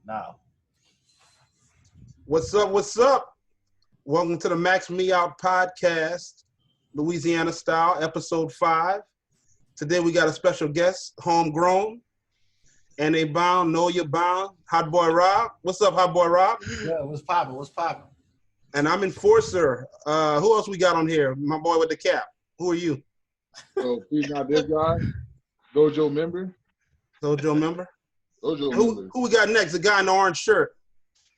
Now. What's up? What's up? Welcome to the Max Me Out podcast, Louisiana style, episode 5. Today we got a special guest, homegrown, and they bound, know you're bound, Hotboyrob. What's up, Hotboyrob? Yeah, what's poppin'? What's poppin'? And I'm Enforcer. Who else we got on here? My boy with the cap. Who are you? So please not this guy. Dojo member. Dojo member? Dojo member. Who we got next? The guy in the orange shirt.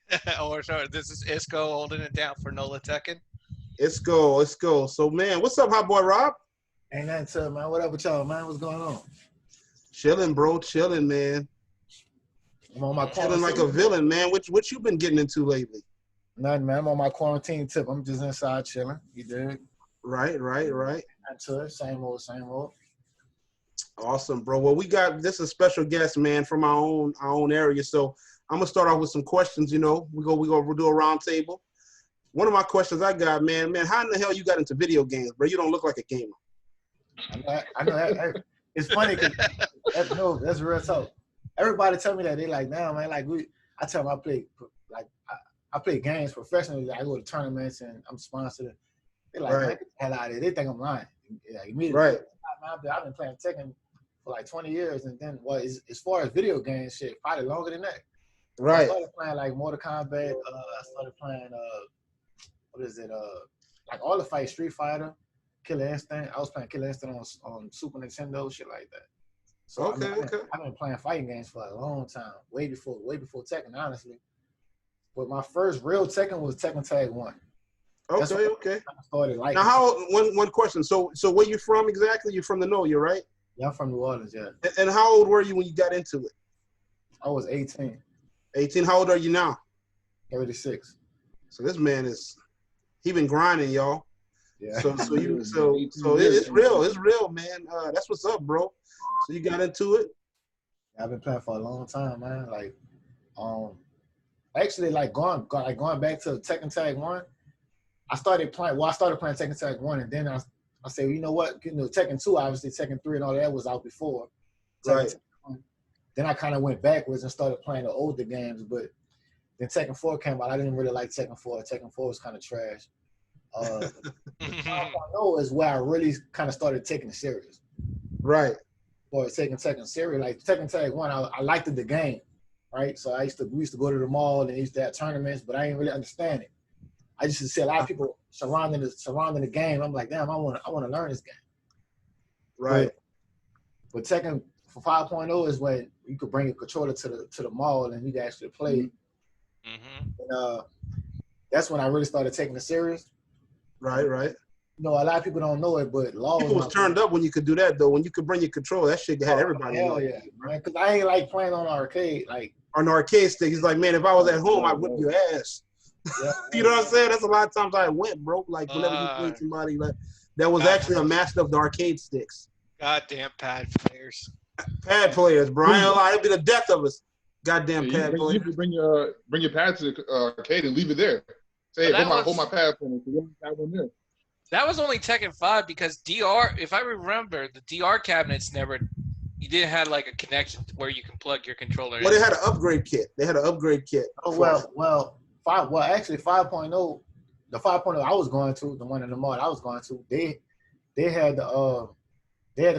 This is Isco holding it down for Nola Tekken. Isco. So, man, what's up, Hotboyrob? Ain't nothing to it, man. What up with y'all, man? What's going on? Chilling, bro. Chilling, man. I'm on my Chilling like a villain, man. What you been getting into lately? Nothing, man. I'm on my quarantine tip. I'm just inside chilling. You dig? Right. Into it. Same old. Awesome, bro. Well, we got this is a special guest, man, from our own area. So I'm gonna start off with some questions. You know, we'll do a round table. One of my questions I got, man, how in the hell you got into video games, bro? You don't look like a gamer. I know that. It's funny because that's real talk. Everybody tell me that they like, nah, man. Like I tell them I play games professionally. I go to tournaments and I'm sponsored. They like, man, get the hell out of here. They think I'm lying. Like, immediately. Right. I've been playing Tekken for like 20 years, and then as far as video games, shit, probably longer than that. Right. I started playing like Mortal Kombat. I started playing like all the fights, Street Fighter, Killer Instinct. I was playing Killer Instinct on Super Nintendo, shit like that. So okay. I've been playing fighting games for a long time, way before Tekken, honestly. But my first real Tekken was Tekken Tag 1. Okay. I started like. Now, one question. So where you from exactly? You're from the NOLA, right? Yeah, I'm from New Orleans, yeah. And how old were you when you got into it? I was 18. 18. How old are you now? 36. So this man he been grinding, y'all. Yeah. So it's real, man. That's what's up, bro. So you got into it? I've been playing for a long time, man. Like, actually, like going back to Tekken Tag 1. I started playing Tekken Tag 1, and then I said, you know what? Tekken 2, obviously, Tekken 3 and all that was out before. Right. Then I kind of went backwards and started playing the older games, but then Tekken 4 came out. I didn't really like Tekken 4. Tekken 4 was kind of trash. 5.0 is where I really kind of started taking it serious. Right. Or taking Tekken serious. Like Tekken Tag 1, I liked the game, right? So we used to go to the mall and they used to have tournaments, but I didn't really understand it. I used to see a lot of people surrounding the game. I'm like, damn, I want to learn this game. Right. But Tekken for 5.0 is when you could bring a controller to the mall and you could actually play. Mm-hmm. And that's when I really started taking it serious. Right. You know, a lot of people don't know it, but law people was turned up when you could do that though. When you could bring your controller, that shit had everybody. Hell yeah, man. Because I ain't like playing on arcade, like on an arcade stick. It's like, man, if I was at home, I'd whip your ass. Yeah, you know what I'm saying? That's a lot of times I went, bro. Like whenever you played somebody like that was actually a master of the arcade sticks. Goddamn pad players. Pad players, bro. I ain't gonna lie, it'd be the death of us. Goddamn pad players. You can bring your pad to the arcade and leave it there. Say, hey, hold my pad for me. That was only Tekken 5 because DR, if I remember, the DR cabinets you didn't have like a connection where you can plug your controller in. Well, they had an upgrade kit. Actually 5.0, the 5.0 I was going to, the one in the mall I was going to, they had the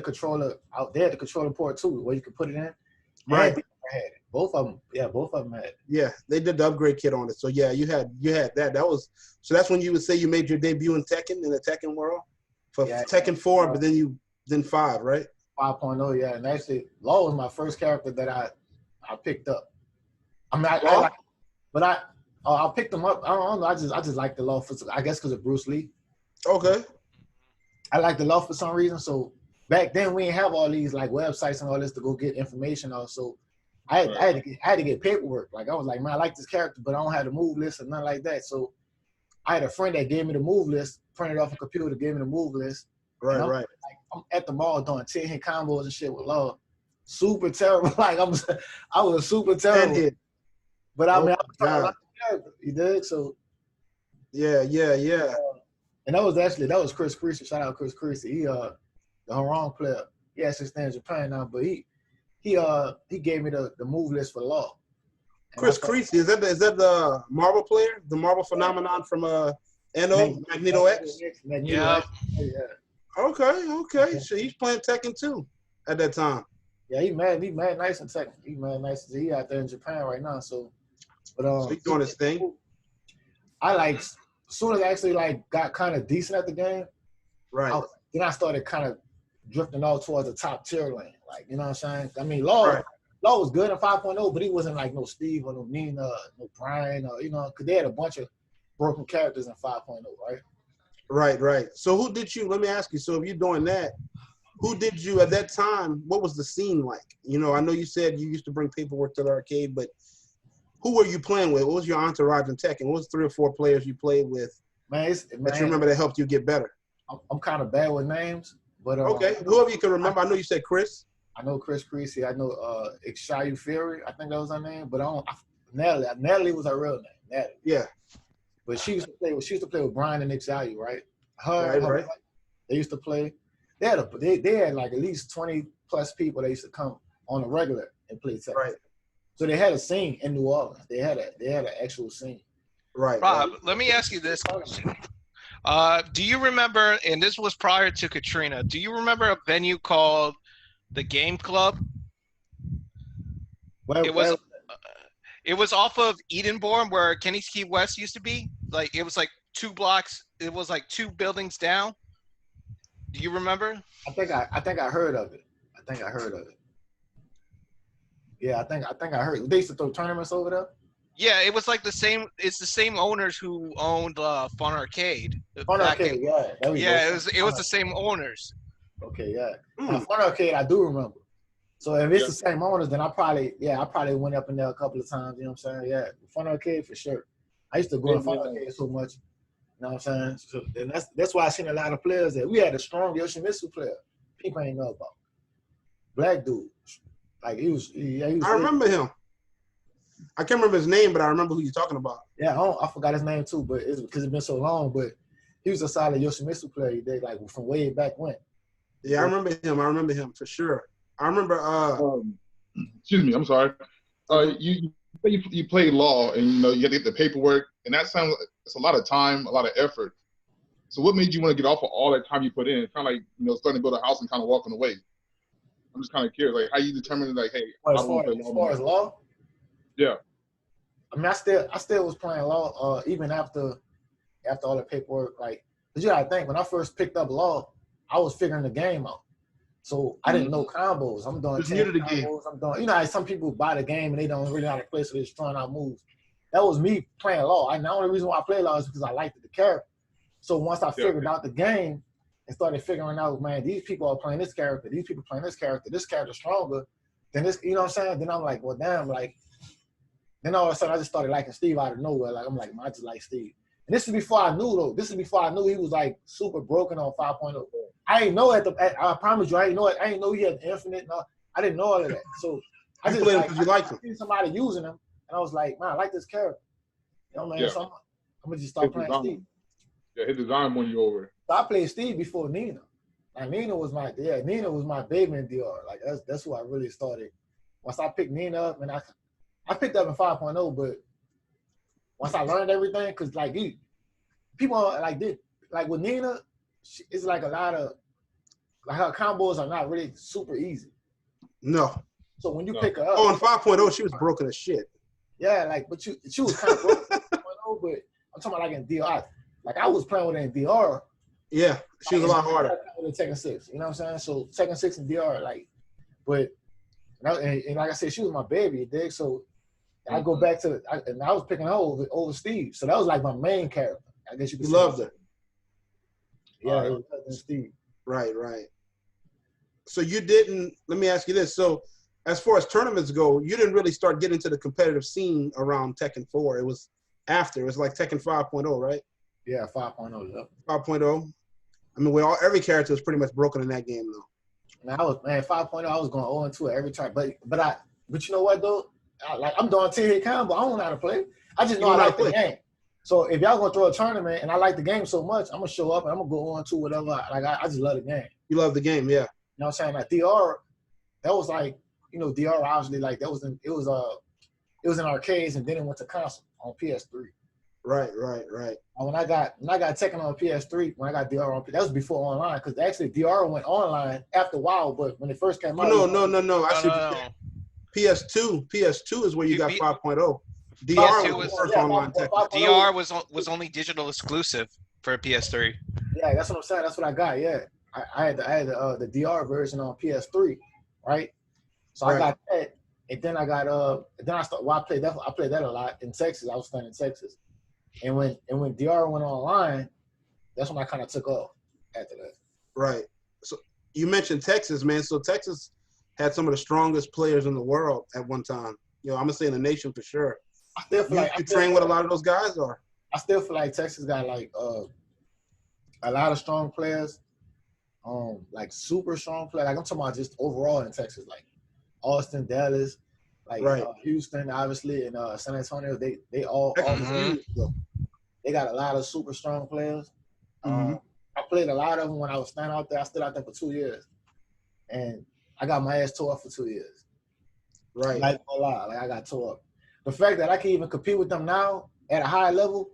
controller out there, the controller port too, where you could put it in. Right. Both of them had it. Yeah, they did the upgrade kit on it. So yeah, you had that. So that's when you would say you made your debut in the Tekken world for Tekken 4, but then 5, right? 5.0, yeah. And actually, Law was my first character that I picked up. I mean, I picked him up. I don't know. I just like the Law I guess because of Bruce Lee. Okay. I like the Law for some reason. So back then we didn't have all these like websites and all this to go get information on. So I had to get paperwork. Like I was like, man, I like this character, but I don't have the move list or nothing like that. So I had a friend that gave me the move list, printed off a computer, gave me the move list. Right. Like, I'm at the mall doing 10-hit combos and shit with Law. Super terrible. Like I was super terrible. But I mean, I was trying to like the character. You did so. Yeah. And that was Chris Creasy. Shout out Chris Creasy. He the Harong player. He actually stays in Japan now, but he gave me the move list for Law. Chris Creasy, is that the Marvel player, the Marvel phenomenon from Magneto X? Magneto Yeah. X. Yeah. Okay. So he's playing Tekken 2 at that time. Yeah, he mad nice in Tekken. He mad nice. He out there in Japan right now. So, but So he's doing his thing. I like as soon as I actually like got kind of decent at the game, Right. then I started kind of drifting off towards the top tier lane. Like, you know what I'm saying? I mean, Law was good in 5.0, but he wasn't like no Steve or no Nina, no Brian, or because they had a bunch of broken characters in 5.0, right? Right. So who did you? Let me ask you. So if you're doing that, who did you at that time? What was the scene like? I know you said you used to bring paperwork to the arcade, but who were you playing with? What was your entourage in Tekken? What was 3 or 4 players you played with that you remember that helped you get better? I'm kind of bad with names, but okay, whoever you can remember. I know you said Chris. I know Chris Creasy. I know Ixayu Fury. I think that was her name, but Natalie was her real name. Natalie. Yeah. But she used to play with Brian and Ixayu, right? Right. They used to play. They had like at least 20 plus people that used to come on a regular and play Tekken. Right. So they had a scene in New Orleans. They had an actual scene. Right. Rob, let me ask you this question. Do you remember, and this was prior to Katrina, do you remember a venue called the Game Club? It was off of Edenborn where Kenny's Key West used to be. Like it was like 2 blocks. It was like 2 buildings down. Do you remember? I think I heard of it. Yeah, I think I heard. They used to throw tournaments over there. Yeah, it was like the same. It's the same owners who owned Fun Arcade. Fun Arcade, yeah. It was the same owners. Okay, yeah. Now, Fun Arcade, I do remember. So if it's the same owners, then I probably went up in there a couple of times. You know what I'm saying? Yeah, Fun Arcade for sure. I used to go to Fun Arcade so much. You know what I'm saying? So, and that's why I seen a lot of players there. We had a strong Yoshimitsu player. People ain't know about. Black dude. Like he was. I remember him. I can't remember his name, but I remember who you're talking about. Yeah, I forgot his name too, but it's because it's been so long. But he was a solid Yoshimitsu player. He did like from way back when. Yeah, I remember him for sure. I remember. Excuse me, I'm sorry. You played Law, and you had to get the paperwork, and that sounds like it's a lot of time, a lot of effort. So what made you want to get off of all that time you put in? It's kind of like starting to build a house and kind of walking away. I'm just kind of curious, like how you determined, like, hey, as far as Law. Yeah. I mean, I still was playing Law even after all the paperwork. Like, but you gotta think, when I first picked up Law, I was figuring the game out. So I didn't know combos. I'm doing new to the combos. game. I'm doing, how some people buy the game and they don't really know how to play, so they're just throwing out moves. That was me playing Law. The only reason why I play Law is because I liked the character. So once I figured out the game and started figuring out, man, these people are playing this character, these people playing this character's stronger than this, you know what I'm saying? Then I'm like, well, damn, like, then all of a sudden I just started liking Steve out of nowhere. Like, I'm like, man, I just like Steve. And this is before I knew, though. This is before I knew he was like super broken on 5.0. I didn't know I promise you, I didn't know he had infinite. No, I didn't know all of that. So I just played him because you liked him. I seen somebody using him, and I was like, man, I like this character. You know what I mean? Yeah. So I'm gonna just start playing Steve. Yeah, his design won you over. So I played Steve before Nina. Like Nina was my baby in DR. Like that's who I really started. Once I picked Nina up, and I picked up in 5.0, but once I learned everything, because like people like this, like with Nina, it's like a lot of like her combos are not really super easy. No. So when you pick her up, in 5.0, she was broken as shit. Yeah, like she was kind of broken in 5.0, but I'm talking about like in DR. Like I was playing with her in DR. Yeah, she was a lot harder. With Tekken 6, you know what I'm saying? So Tekken 6 and DR, like, but and like I said, she was my baby, you dig? So I go back to and I was picking her over Steve. So that was like my main character. I guess you could say. Loved her. Yeah, it was Steve. Right. So you didn't. Let me ask you this. So as far as tournaments go, you didn't really start getting into the competitive scene around Tekken 4. It was after. It was like Tekken 5.0, right? Yeah, 5.0. Yep. 5.0. I mean, every character was pretty much broken in that game, though. Man, 5.0. I was going 0-2 every time, but you know what though? I'm doing 10-hit combo. I don't know how to play. I just know I like the game. So if y'all gonna throw a tournament and I like the game so much, I'm gonna show up and I'm gonna go on to whatever. I just love the game. You love the game, yeah. You know what I'm saying? Like DR, that was like, DR obviously like it was it was in arcades, and then it went to console on PS3. Right. And when I got Tekken on PS3, when I got DR on, that was before online, because actually DR went online after a while, but when it first came out, No. No, I see. no. PS2 is where you got 5.0. DR PS2 was was- the first online Tekken. DR was only digital exclusive for PS3. Yeah, that's what I'm saying. That's what I got. Yeah, I had the DR version on PS3, right? So I got that, and then I got then I started. Well, I played that a lot in Texas. I was staying in Texas, and when DR went online, that's when I kind of took off after that. Right. So you mentioned Texas, man. So Texas had some of the strongest players in the world at one time. You know, I'm gonna say in the nation for sure. I still feel You train with a lot of those guys, or? I still feel like Texas got like a lot of strong players, like super strong players. Like I'm talking about just overall in Texas, like Austin, Dallas, like Houston, obviously, and San Antonio. They all Mhm. they got a lot of super strong players. I played a lot of them when I was staying out there. I stayed out there for 2 years, and I got my ass tore up for 2 years. Right. Like no lie, like I got tore up. The fact that I can even compete with them now at a high level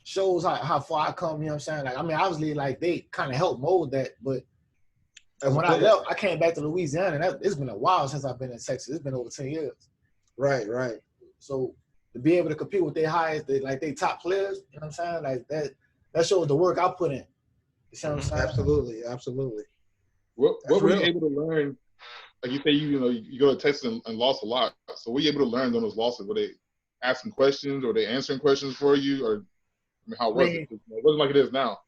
shows how far I come. You know what I'm saying? Like I mean, obviously, like they kind of helped mold that, but when I left, I came back to Louisiana, and it's been a while since I've been in Texas. It's been over 10 years. Right. So to be able to compete with their they top players, you know what I'm saying? Like that shows the work I put in. You see what I'm saying? Absolutely. What were you able to learn? Like you say, you go to Texas and lost a lot. So were you able to learn on those losses? Were they asking questions, or were they answering questions for you, or how was it? It wasn't like it is now.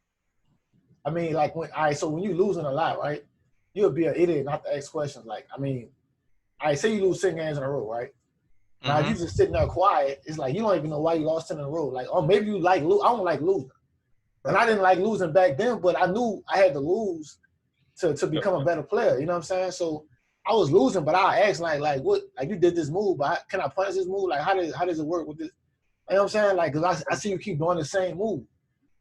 I mean, like so when you losing a lot, right? You'll be an idiot not to ask questions. Like, I mean, say you lose 10 games in a row, right? Now, if you just sitting there quiet, it's like you don't even know why you lost 10 in a row. Like, oh, maybe you like lose. I don't like losing. And I didn't like losing back then, but I knew I had to lose to become a better player. You know what I'm saying? So I was losing, but I asked like what? Like you did this move, but can I punish this move? Like how does it work with this? You know what I'm saying? Like, cause I see you keep doing the same move.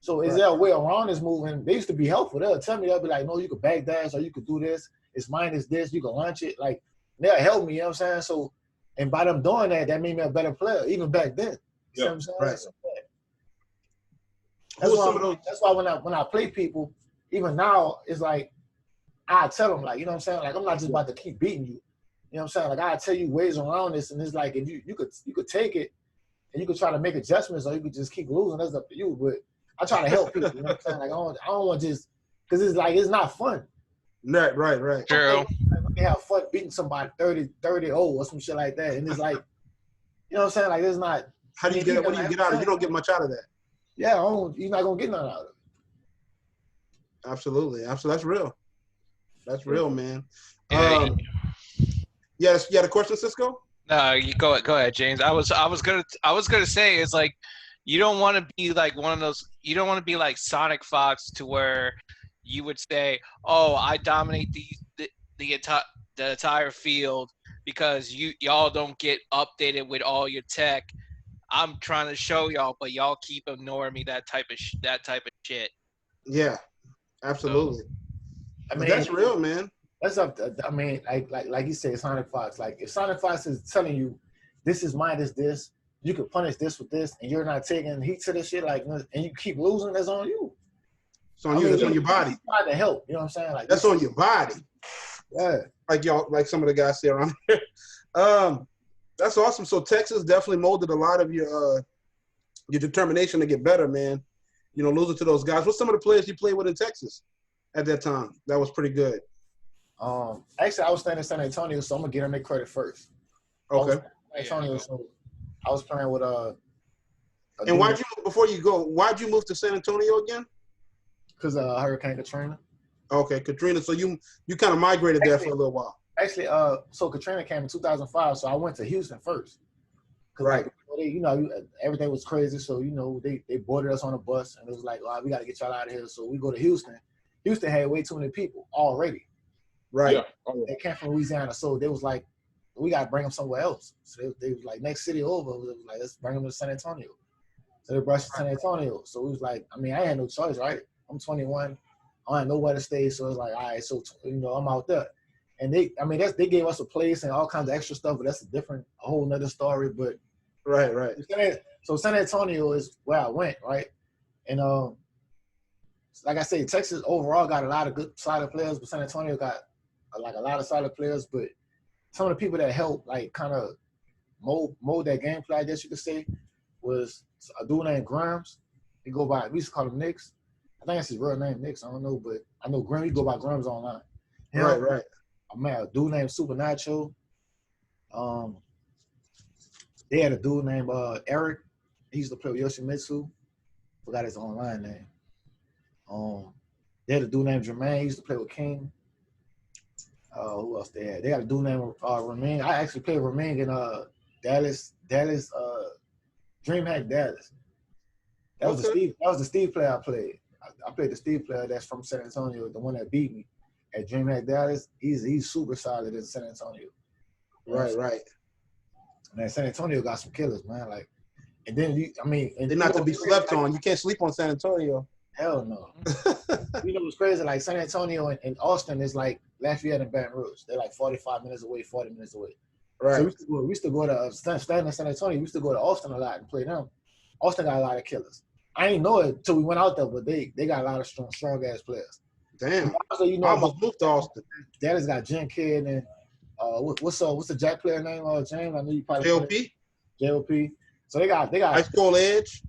So is there a way around this move? And they used to be helpful. They'll tell me, they'll be like, no, you could backdash or you could do this. It's minus this. You can launch it. Like they'll help me. You know what I'm saying? So, and by them doing that, that made me a better player, even back then. You know what I'm saying? Right. So, that's why when I play people, even now, it's like I tell them, like, you know what I'm saying? Like I'm not just about to keep beating you. You know what I'm saying? Like I tell you ways around this, and it's like if you could take it and you could try to make adjustments, or you could just keep losing. That's up to you. But I try to help people. You know what I'm saying? Like I don't want just because it's like it's not fun. Right. True. They have fun beating somebody 30-0 or some shit like that, and it's like, you know what I'm saying? Like it's not. How do you get? What do you get out of it? You don't get much out of that. Yeah, you're not gonna get nothing out of it. Absolutely. That's real. That's real, man. Yes, you had a question, Cisco? No, you go ahead, James. I was gonna say it's like you don't want to be like one of those. You don't want to be like Sonic Fox to where you would say, "Oh, I dominate the entire field because y'all don't get updated with all your tech. I'm trying to show y'all, but y'all keep ignoring me." That type of shit. Yeah, absolutely. I mean, that's real, man. That's up to, I mean, like you said, Sonic Fox. Like if Sonic Fox is telling you this is minus this, you can punish this with this, and you're not taking heat to this shit, like, and you keep losing, that's on you. It's on you. That's on your body. Trying to help, you know what I'm saying? Like that's on your body. Yeah. Like some of the guys say around here. That's awesome. So Texas definitely molded a lot of your determination to get better, man. You know, losing to those guys. What's some of the players you played with in Texas at that time? That was pretty good. Actually, I was staying in San Antonio, so I'm gonna give them their credit first. Okay. San Antonio, so I was playing with And why'd you move to San Antonio again? Because Hurricane Katrina. Okay, Katrina. So you kind of migrated there for a little while. Actually, so Katrina came in 2005, so I went to Houston first. Right. Like, everything was crazy, so they boarded us on a bus, and it was like, we got to get y'all out of here. So we go to Houston. Houston had way too many people already. Right. Yeah. Oh, yeah. They came from Louisiana, so they was like, we got to bring them somewhere else. So they was like, next city over, it was like, let's bring them to San Antonio. So they brought us to San Antonio. So it was like, I mean, I had no choice, right? I'm 21. I had nowhere to stay, so it was like, all right, so I'm out there. And they gave us a place and all kinds of extra stuff, but that's a whole nother story. But Right, right. So San Antonio is where I went, right? And like I say, Texas overall got a lot of good solid players, but San Antonio got like a lot of solid players. But some of the people that helped like kind of mold that gameplay, I guess you could say, was a dude named Grimes. He go by, we used to call him Nix. I think that's his real name, Nix. I don't know, but I know Grimes. He go by Grimes online. Right. A dude named Super Nacho. They had a dude named Eric. He used to play with Yoshimitsu. Forgot his online name. They had a dude named Jermaine. He used to play with King. Who else they had? They got a dude named Ramin. I actually played Ramin in Dallas, DreamHack Dallas. That was the Steve player I played. I played the Steve player that's from San Antonio, the one that beat me at DreamHack Dallas. He's super solid in San Antonio. Right. Man, San Antonio got some killers, man. Like, and then they're not to be slept on. You can't sleep on San Antonio. Hell no. You know what's crazy? Like San Antonio and Austin is like Lafayette and Baton Rouge. They're like 45 minutes away, 40 minutes away. Right. So we used to go to staying in San Antonio. We used to go to Austin a lot and play them. Austin got a lot of killers. I didn't know it until we went out there, but they got a lot of strong ass players. Damn. So, you know, I almost moved to Austin. Dallas got Jen Kidd and what's the Jack player name? James. I knew you probably JOP. So they got High School Edge.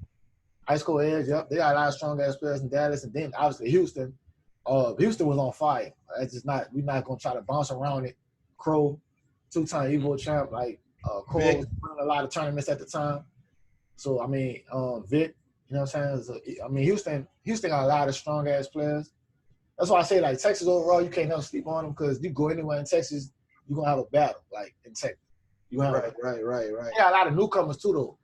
Yep. They got a lot of strong ass players in Dallas, and then obviously Houston. Houston was on fire. We're not gonna try to bounce around it. Crow, 2-time Evo champ, like Crow was winning a lot of tournaments at the time. So I mean, Vic, you know what I'm saying? So, I mean, Houston got a lot of strong ass players. That's why I say like Texas overall, you can't never sleep on them because you go anywhere in Texas, you're gonna have a battle like in Texas. Right. They got a lot of newcomers too though.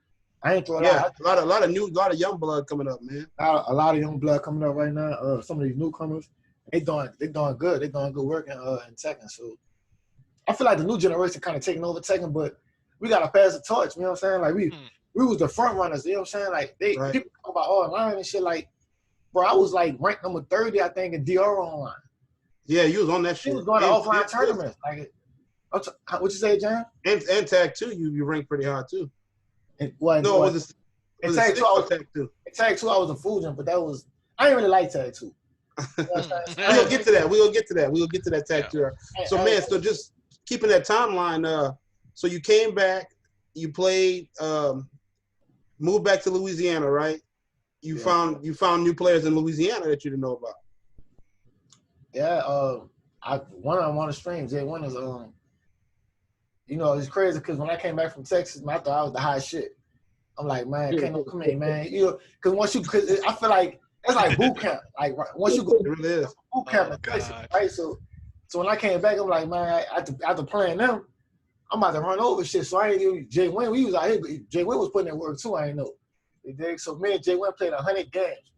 I ain't throwing a lot of young blood coming up, man. A lot of young blood coming up right now. Some of these newcomers, they doing good. They doing good work in Tekken. So I feel like the new generation kind of taking over Tekken, but we gotta pass the torch. You know what I'm saying? Like we was the front runners. You know what I'm saying? Like people talk about online and shit. Like, bro, I was like ranked number 30, I think, in DR online. Yeah, you was on that shit. You was going to offline tournaments. Like, what you say, John? And tag 2, you ranked pretty hard too. In Tag 2, I was a Fusion, but I didn't really like Tag 2. You know we'll get to that. We'll get to that Tag 2. So man, so just keeping that timeline. So you came back, you played, moved back to Louisiana, right? You found new players in Louisiana that you didn't know about. Yeah, I one of streams. One is you know, it's crazy because when I came back from Texas, man, I thought I was the hot shit. I'm like, man, can't no come in, man. You know, because I feel like it's like boot camp. Like once you go to boot camp in Texas, right? So when I came back, I'm like, man, after playing them, I'm about to run over shit. So I ain't even Jay Wynn. We was out here. Jay Wynn was putting in work too. I ain't know. So me and Jay Wynn played 100 games.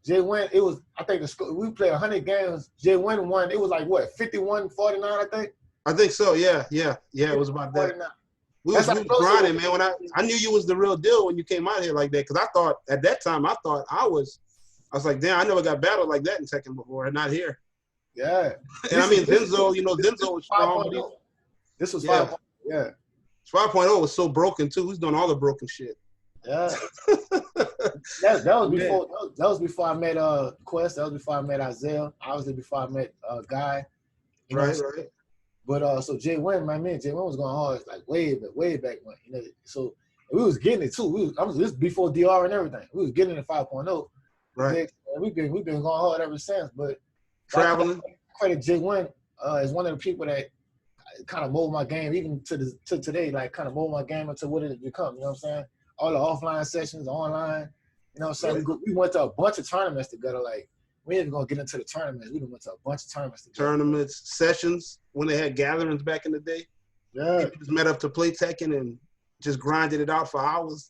Jay Wynn, it was, I think we played 100 games. Jay Wynn won. It was like what, 51-49, I think. I think so. Yeah. It was about that. We was grinding, man. When I knew you was the real deal when you came out here like that, because I thought at that time I was like, damn, I never got battled like that in Tekken before, and not here. Yeah. And I mean, Zenzo, Zenzo was strong. This was 5.0. Yeah. 5.0 was so broken too. He's doing all the broken shit. Yeah. that was before I met Quest. That was before I met Isaiah. Obviously before I met Guy. Right. But so Jay Wynn, my man, Jay Wynn was going hard like way back when, you know. So we was getting it too. This before DR and everything. We was getting it 5.0. Right. And we've been going hard ever since. But traveling. I credit Jay Wynn as one of the people that kind of mold my game even to today, like kind of mold my game into what it has become. You know what I'm saying? All the offline sessions, online. You know what I'm saying? We went to a bunch of tournaments together. Like, we ain't even gonna get into the tournaments. We went to a bunch of tournaments together. Tournaments, sessions, when they had gatherings back in the day. Yeah. People just met up to play Tekken and just grinded it out for hours.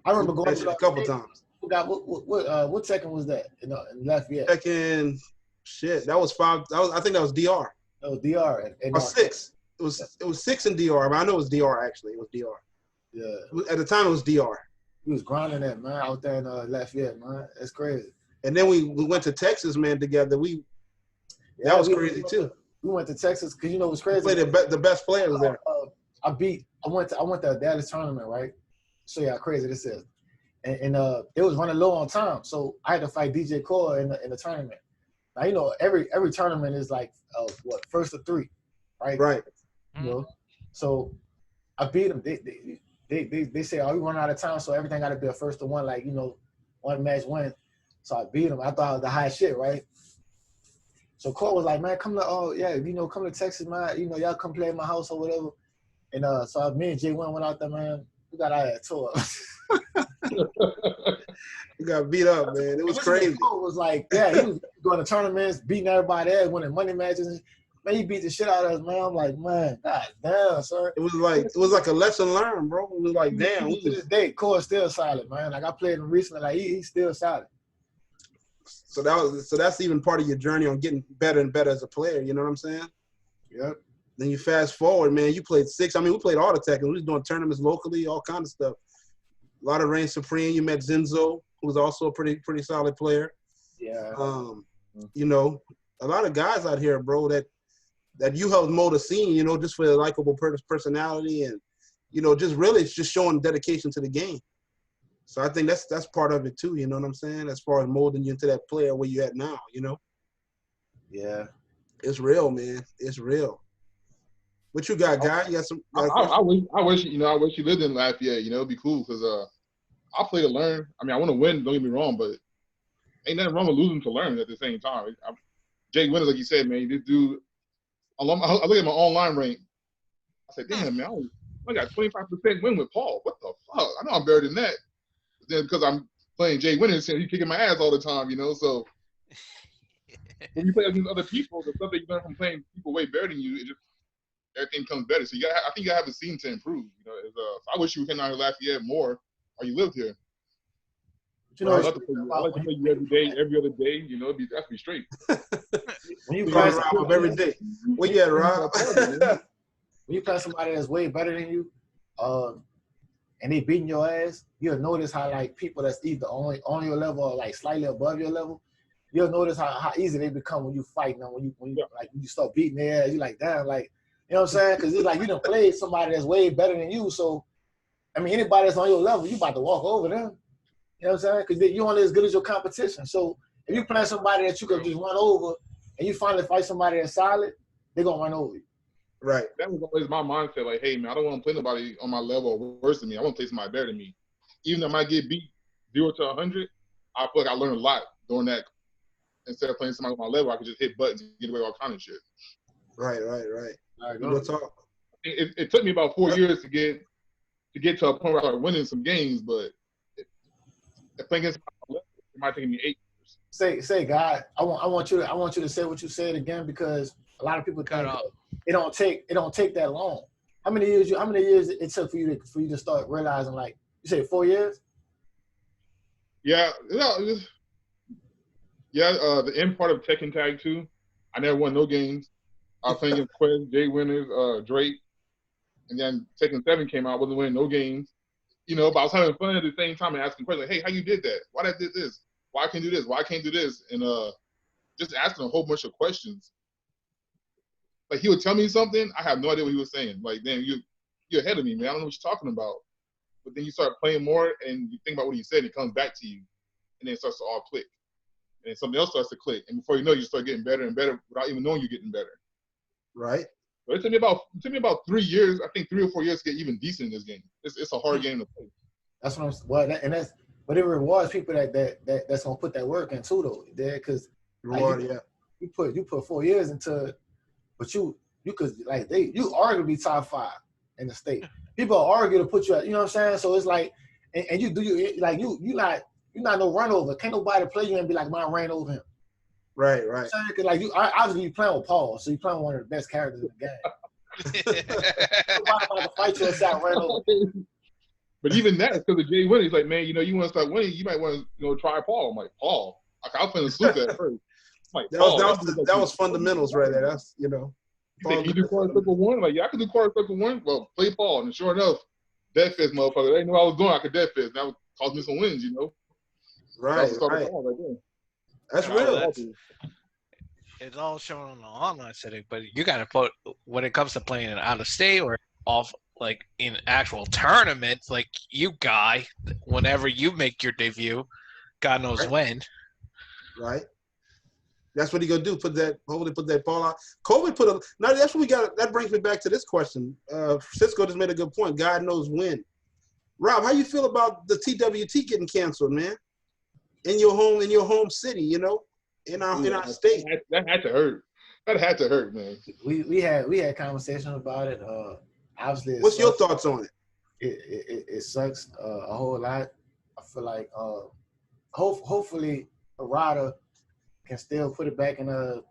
I remember going to a couple times. What Tekken was that? In Lafayette. Tekken, shit. That was 5. I think that was DR. That was DR. Or 6. It was 6 in DR, but I know it was DR actually. It was DR. Yeah. At the time, it was DR. We was grinding that, man, out there in Lafayette, man. That's crazy. And then we went to Texas, man, together. That was crazy too. We went to Texas because you know what's crazy. We played the best players there. I went to a Dallas tournament, right? Show you how crazy this is. And it was running low on time, so I had to fight DJ Core in the tournament. Now you know every tournament is like first of 3, right? Right. You know, so I beat them. They say, oh, we run out of time, so everything got to be a first to one, like, you know, one match win. So I beat them. I thought I was the high shit, right? So Core was like, man, come to Texas, man. You know, y'all come play in my house or whatever. And so me and Jay went out there, man. We got out of that tour. You got beat up, man. It was crazy. Core was like, yeah, he was going to tournaments, beating everybody there, winning money matches. Man, he beat the shit out of us, man. I'm like, man, god damn, sir. It was like a lesson learned, bro. It was like, damn. To this day, Core's still solid, man. Like I played him recently, like he's still solid. So that's even part of your journey on getting better and better as a player. You know what I'm saying? Yep. Then you fast forward, man. You played 6. I mean, we played all the Tekken. We was doing tournaments locally, all kind of stuff. A lot of Reign Supreme. You met Zenzo, who was also a pretty solid player. Yeah. You know, a lot of guys out here, bro, that you helped mold a scene, you know, just for their likable personality and, you know, just showing dedication to the game. So I think that's part of it too, you know what I'm saying? As far as molding you into that player where you at now, you know? Yeah. It's real, man. It's real. What you got, guy? You got some? I wish you lived in Lafayette. You know, it'd be cool because I play to learn. I mean, I want to win. Don't get me wrong, but ain't nothing wrong with losing to learn at the same time. Jay Winners, like you said, man, this dude. I look at my online rank. I said, damn, man, I got 25% win with Paul. What the fuck? I know I'm better than that. But then because I'm playing Jay Winners, he's kicking my ass all the time, you know. So when you play against other people, the stuff that you learn from playing people way better than you, it just everything comes better. So I think you have a scene to improve. You know, I wish you came out here Lafayette more, or you lived here. You know, I like to play you every day, every other day. You know, that'd be straight. When you play Rob every day, where you at, Rob? When you play somebody that's way better than you, and they beating your ass, you'll notice how like people that's either on your level or like slightly above your level, you'll notice how easy they become when you fight them. When you start beating their ass, you like, damn, like, you know what I'm saying? Because it's like you done played somebody that's way better than you. So, I mean, anybody that's on your level, you about to walk over them. You know what I'm saying? Because you're only as good as your competition. So if you play somebody that you could just run over and you finally fight somebody that's solid, they're going to run over you. Right. That was always my mindset. Like, hey, man, I don't want to play nobody on my level or worse than me. I want to play somebody better than me. Even if I might get beat 0 to 100, I feel like I learned a lot doing that. Instead of playing somebody on my level, I could just hit buttons and get away with all kind of shit. Right. Right, talk. It took me about 4 years to get to a point where I started winning some games, but if playing against my level, it might take me 8 years. Say, God, I want you to say what you said again, because a lot of people think it don't take that long. How many years it took for you to start realizing, like you said, 4 years? Yeah. The end part of Tekken Tag 2, I never won no games. I was playing against Quez, Jay Winners, Drake, and then Tekken 7 came out. I wasn't winning no games, you know. But I was having fun at the same time and asking questions like, "Hey, how you did that? Why did this? Why I can't do this? Why I can't do this?" And just asking a whole bunch of questions. Like he would tell me something, I have no idea what he was saying. Like, damn, you're ahead of me, man. I don't know what you're talking about. But then you start playing more and you think about what he said, and it comes back to you, and then it starts to all click, and then something else starts to click, and before you know, you start getting better and better without even knowing you're getting better. Right. But it took me about 3 years. I think 3 or 4 years to get even decent in this game. It's a hard game to play. That's what I'm. But it rewards people that's gonna put that work in too, though. Because you put 4 years into it, but you could you arguably top 5 in the state. People argue to put you at, you know what I'm saying? So it's like, and you're not no run over. Can't nobody play you and be like, mine ran over him. Right. Because like you, obviously you playing with Paul, so you playing with one of the best characters in the game. Nobody about to fight you inside ran over. But even that is because of Jay winning. He's like, man, you know, you want to start winning, you might want to try Paul. I'm like, Paul? I was playing Sluka at first. I'm like, that was fundamentals right there. That's, you know. He said, you do quarter circle 1? Like, yeah, I can do quarter circle 1. Well, play Paul. And sure enough, dead fist, motherfucker. They didn't know what I was doing. I could dead fist. That would cause me some wins, you know. Right. Paul right there. That's real. It's all shown on the online setting, but you got to put when it comes to playing out of state or off like in actual tournaments, like you guy, whenever you make your debut, God knows when. Right. That's what he gonna do. Hopefully put that ball out. Kobe put a. Now that's what we got. That brings me back to this question. Cisco just made a good point. God knows when. Rob, how you feel about the TWT getting canceled, man? In your home city, you know, in our state. That had to hurt. That had to hurt, man. We had conversation about it. Obviously, What's your thoughts on it? It sucks a whole lot. I feel like hopefully Harada can still put it back in the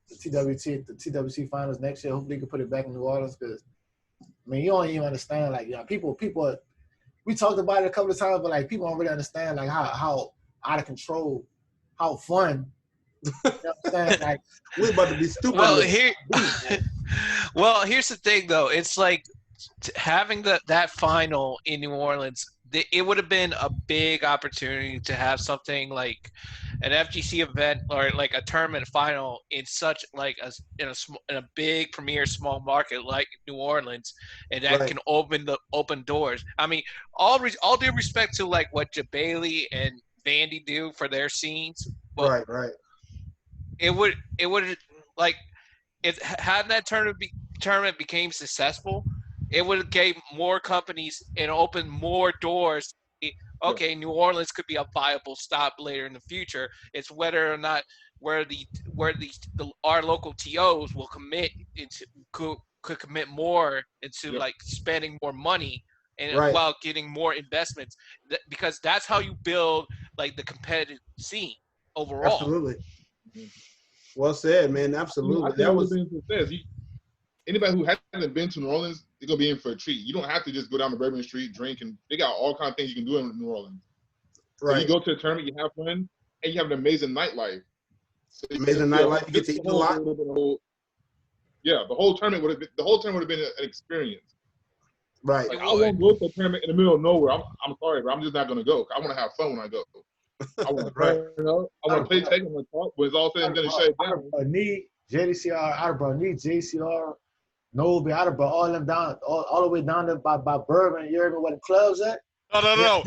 TWT finals next year. Hopefully he can put it back in New Orleans because I mean you don't even understand like people we talked about it a couple of times, but like people don't really understand like how out of control, how fun. You know what I'm saying? Like we're about to be stupid. Well, here's the thing though. It's like having that final in New Orleans. It would have been a big opportunity to have something like an FGC event or like a tournament final in such like in a big premier small market like New Orleans, and that can open doors. I mean, all due respect to like what Jabali and Vandy do for their scenes. Right. It would like if had that tournament became successful. It would have gave more companies and opened more doors. Okay, New Orleans could be a viable stop later in the future. It's whether or not where our local TOs will commit into could commit more into like spending more money and while getting more investments because that's how you build like the competitive scene overall. Absolutely. Well said, man. Absolutely. That was anybody who hasn't been to New Orleans, they're gonna be in for a treat. You don't have to just go down to Bourbon Street, drink, and they got all kinds of things you can do in New Orleans. Right. So you go to a tournament, you have fun, and you have an amazing nightlife. So amazing nightlife. You get to eat a lot. The whole tournament would have been an experience. Right. Like, I won't go to a tournament in the middle of nowhere. I'm sorry, but I'm just not gonna go. I want to have fun when I go. I want to I want to play Tekken, when it's all said and done and shut down. JDCR, I'd have brought JCR. No, I'd have brought all them down, all the way down there by Bourbon. You heard me where the club's at? No.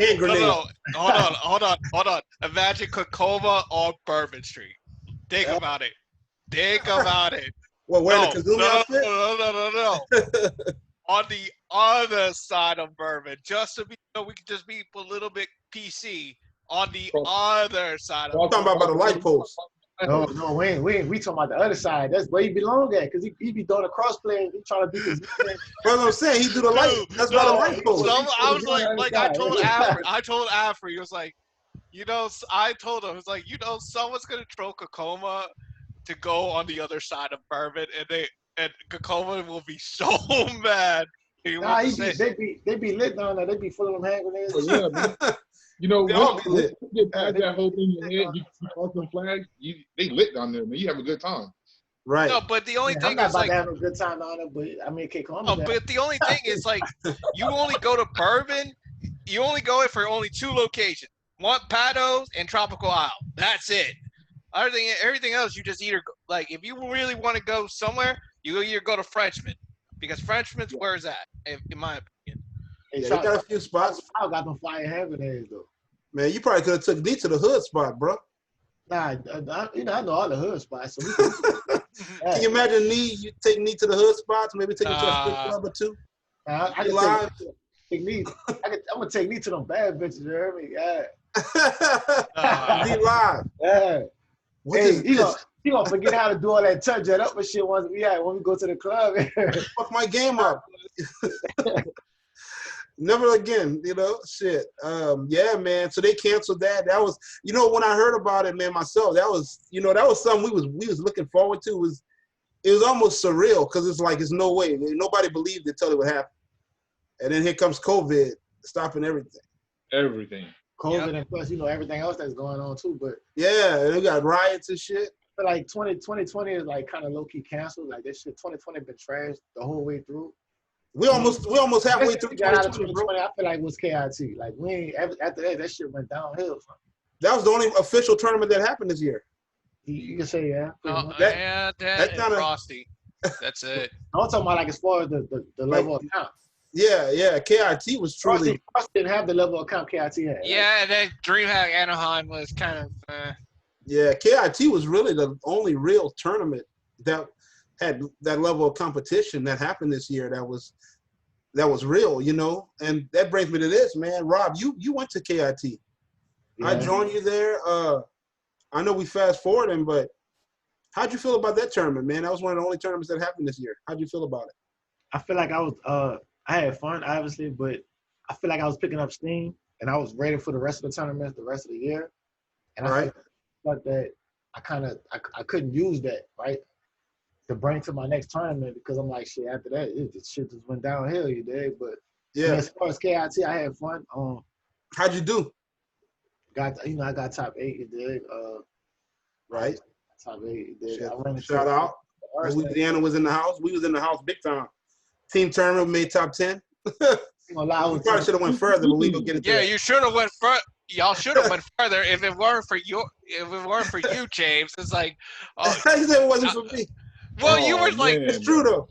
Hold on. Imagine Tacoma on Bourbon Street. Think about it. Well, where the Kazumi outfit? No. On the other side of Bourbon, just to be, we could just be a little bit PC. On the other side of I'm talking about the light post. No, we talking about the other side. That's where he belong at, because he be doing a crossplay. He trying to be his. That's what I'm saying. He do the light. That's why the light post. So I was like I told Afri, he was like, I told him, it's like, someone's gonna troll Tacoma to go on the other side of Bourbon, and Tacoma will be so mad. They be lit down there. They be full of them hand grenades. Yeah, man. Once you get past that whole thing in your head, you cross some flags, they lit down there, man. You have a good time. Right. No, but the only thing I'm not is about like, to have a good time down there, but I mean, but the only thing is like, you only go to Bourbon, you only go in for only 2 locations: Pados and Tropical Isle. That's it. Everything else, you just either like, if you really want to go somewhere, you either go to Frenchman, because Frenchman's where it's at, in my opinion. Hey, they got a few spots. I got them fire hand grenades though. Man, you probably could have took me to the hood spot, bro. Nah, I know all the hood spots. So Can you imagine you take me to the hood spots? Maybe take me to a strip club or 2. I can take me. I'm gonna take me to them bad bitches. You heard me? Yeah. Be live. Yeah. What is this? He gonna forget how to do all that touch it up and shit when we go to the club. Fuck my game up. Never again, shit. Yeah, man. So they canceled that. That was, when I heard about it, man, myself, that was something we was looking forward to. It was almost surreal because it's like, it's no way. Nobody believed it till it would happen. And then here comes COVID stopping everything. Everything. COVID and plus, everything else that's going on too. But yeah, and we got riots and shit. But like 2020 is like kind of low key canceled. Like this shit, 2020 been trashed the whole way through. We almost halfway through 2020, bro. I feel like it was KIT. Like we ain't after that shit went downhill. That was the only official tournament that happened this year. You can say That kind of Frosty. That's it. I'm talking about like as far as the level of count. Yeah. KIT was truly. Frost didn't have the level of count KIT had. Yeah, and then DreamHack Anaheim was kind of. Yeah, KIT was really the only real tournament that had that level of competition that happened this year. That was real, you know. And that brings me to this, man. Rob, you went to KIT. Yeah. I joined you there. I know we fast forwarding, but how'd you feel about that tournament, man? That was one of the only tournaments that happened this year. How'd you feel about it? I feel like I was I had fun, obviously, but I feel like I was picking up steam and I was ready for the rest of the tournament, the rest of the year. And I felt that I couldn't use that, right, to bring to my next tournament because I'm like, shit, after that, shit just went downhill, you dig? But yeah, as far as KIT, I had fun. How'd you do? I got top 8, you dig? Right. Top 8, you dig? Shout out. Louisiana was in the house. We was in the house big time. Team tournament made top 10. We probably should have went further, but we gonna get into that. You should have went further. Y'all should have went further if it weren't for you, James. It's like, he said it wasn't for me. Well, you were like, it's true though.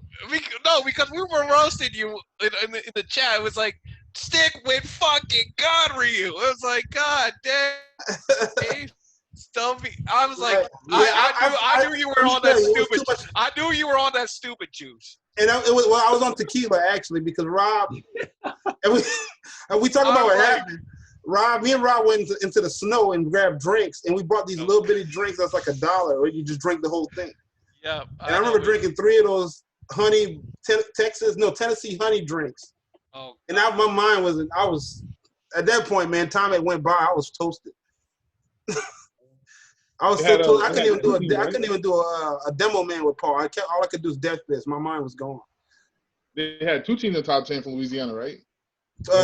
Because we were roasting you in the chat. It was like, stick with fucking God, Ryu. It was like, God damn. I was like, I knew you were on that stupid. I knew you were on that stupid juice. And I was on tequila actually because Rob and we talk about what happened. Me and Rob went into the snow and grabbed drinks, and we bought these little bitty drinks that's like $1, or you just drink the whole thing. Yeah. And I remember drinking 3 of those Tennessee honey drinks. Oh. And now my mind was at that point, man. Time it went by, I was toasted. I was so toasted. I couldn't even do a demo man with Paul. All I could do is death fist. My mind was gone. They had 2 teams in the top 10 from Louisiana, right?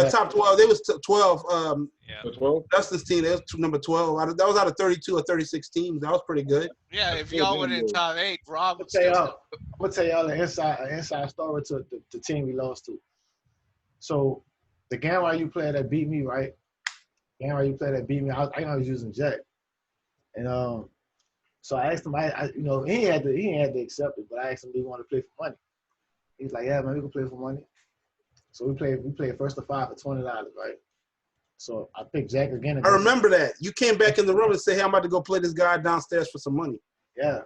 Top 12. They was 12. 12. Dustin's team. They was number 12. That was out of 32 or 36 teams. That was pretty good. Yeah, if y'all went in top 8, Rob would I'm gonna tell y'all an inside story to the team we lost to. So the game where you player that beat me, right? I was using Jack, and so I asked him. He had to accept it, but I asked him, do you want to play for money? He's like, yeah, man, we can play for money. So we played first to 5 for $20, right? So I picked Jack again. I remember that. You came back in the room and said, hey, I'm about to go play this guy downstairs for some money. Yeah.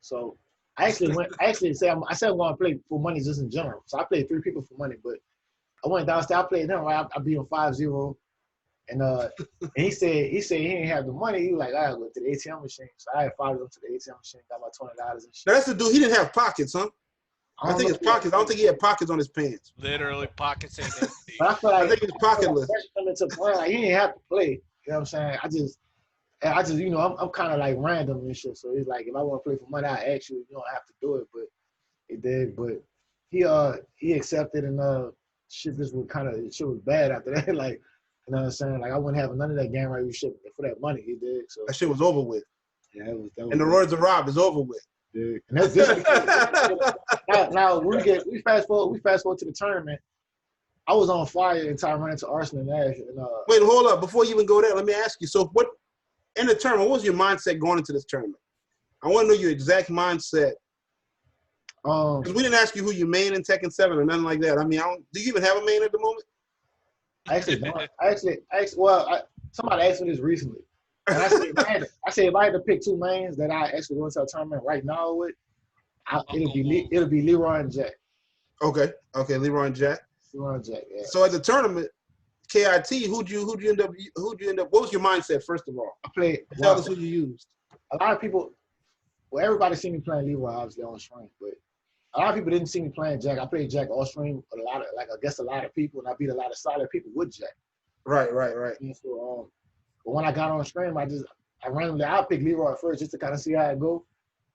So I said I'm going to play for money just in general. So I played 3 people for money, but I went downstairs. I played him, right? I beat him 5-0. And he said he didn't have the money. He was like, I gotta go to the ATM machine. So I had followed him to the ATM machine, got my $20 and shit. Now that's the dude. He didn't have pockets, huh? I think his pockets. I don't think he had pockets on his pants. Literally pockets ain't empty. But I feel like I think he was pocketless. Like, he didn't have to play. You know what I'm saying? I just I'm kind of like random and shit. So it's like if I want to play for money, I ask you. You don't have to do it, but he did. But he accepted and shit was bad after that. Like, you know what I'm saying? Like I wouldn't have none of that game right shit for that money. He did. So that shit was over with. Yeah, that was in the words of Rob, it's over with. Yeah. And that's now we fast forward to the tournament. I was on fire until I ran into Arsenal Nash. And, wait, hold up. Before you even go there, let me ask you. So what in the tournament, what was your mindset going into this tournament? I want to know your exact mindset. Because we didn't ask you who you main in Tekken 7 or nothing like that. I mean, do you even have a main at the moment? Somebody asked me this recently. And I said if I had to pick 2 mains that I actually go into a tournament right now with, it'll be Leroy and Jack. Okay, Leroy and Jack. Leroy and Jack. Yeah. So at the tournament, KIT, who'd you end up? What was your mindset first of all? Tell us who you used. A lot of people, everybody seen me playing Leroy obviously on stream, but a lot of people didn't see me playing Jack. I played Jack off stream against a lot of people, and I beat a lot of solid people with Jack. Right. And so, but when I got on stream, I randomly I picked Leroy first just to kind of see how it go.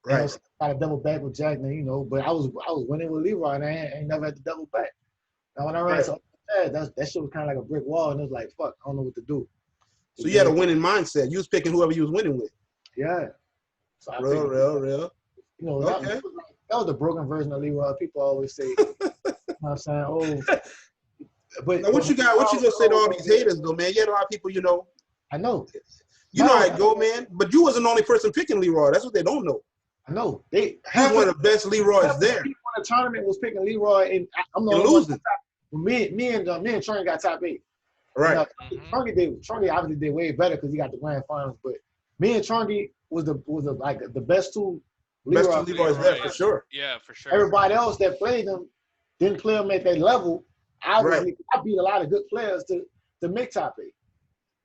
Right. Got to double back with Jack, then but I was winning with Leroy, and I ain't never had to double back. Now when I ran to that shit was kind of like a brick wall, and it was like, fuck, I don't know what to do. So you had a winning mindset. You was picking whoever you was winning with. Yeah. So real. That was the broken version of Leroy. People always say, you know what I'm saying? Oh. But now what you gonna say to all these haters though, man? You had a lot of people, I know. You know how it go, man. But you wasn't the only person picking Leroy. That's what they don't know. I know. He's one of the best Leroy's there. People in the tournament was picking Leroy, and I'm the only losing. one. Me and Trunky got top 8. Right. Trunky obviously did way better because he got the grand finals. But me and Trunky was the best two. Best two Leroy's there for sure. Yeah, for sure. Everybody else that played them didn't play them at that level. Obviously, I beat a lot of good players to make top 8.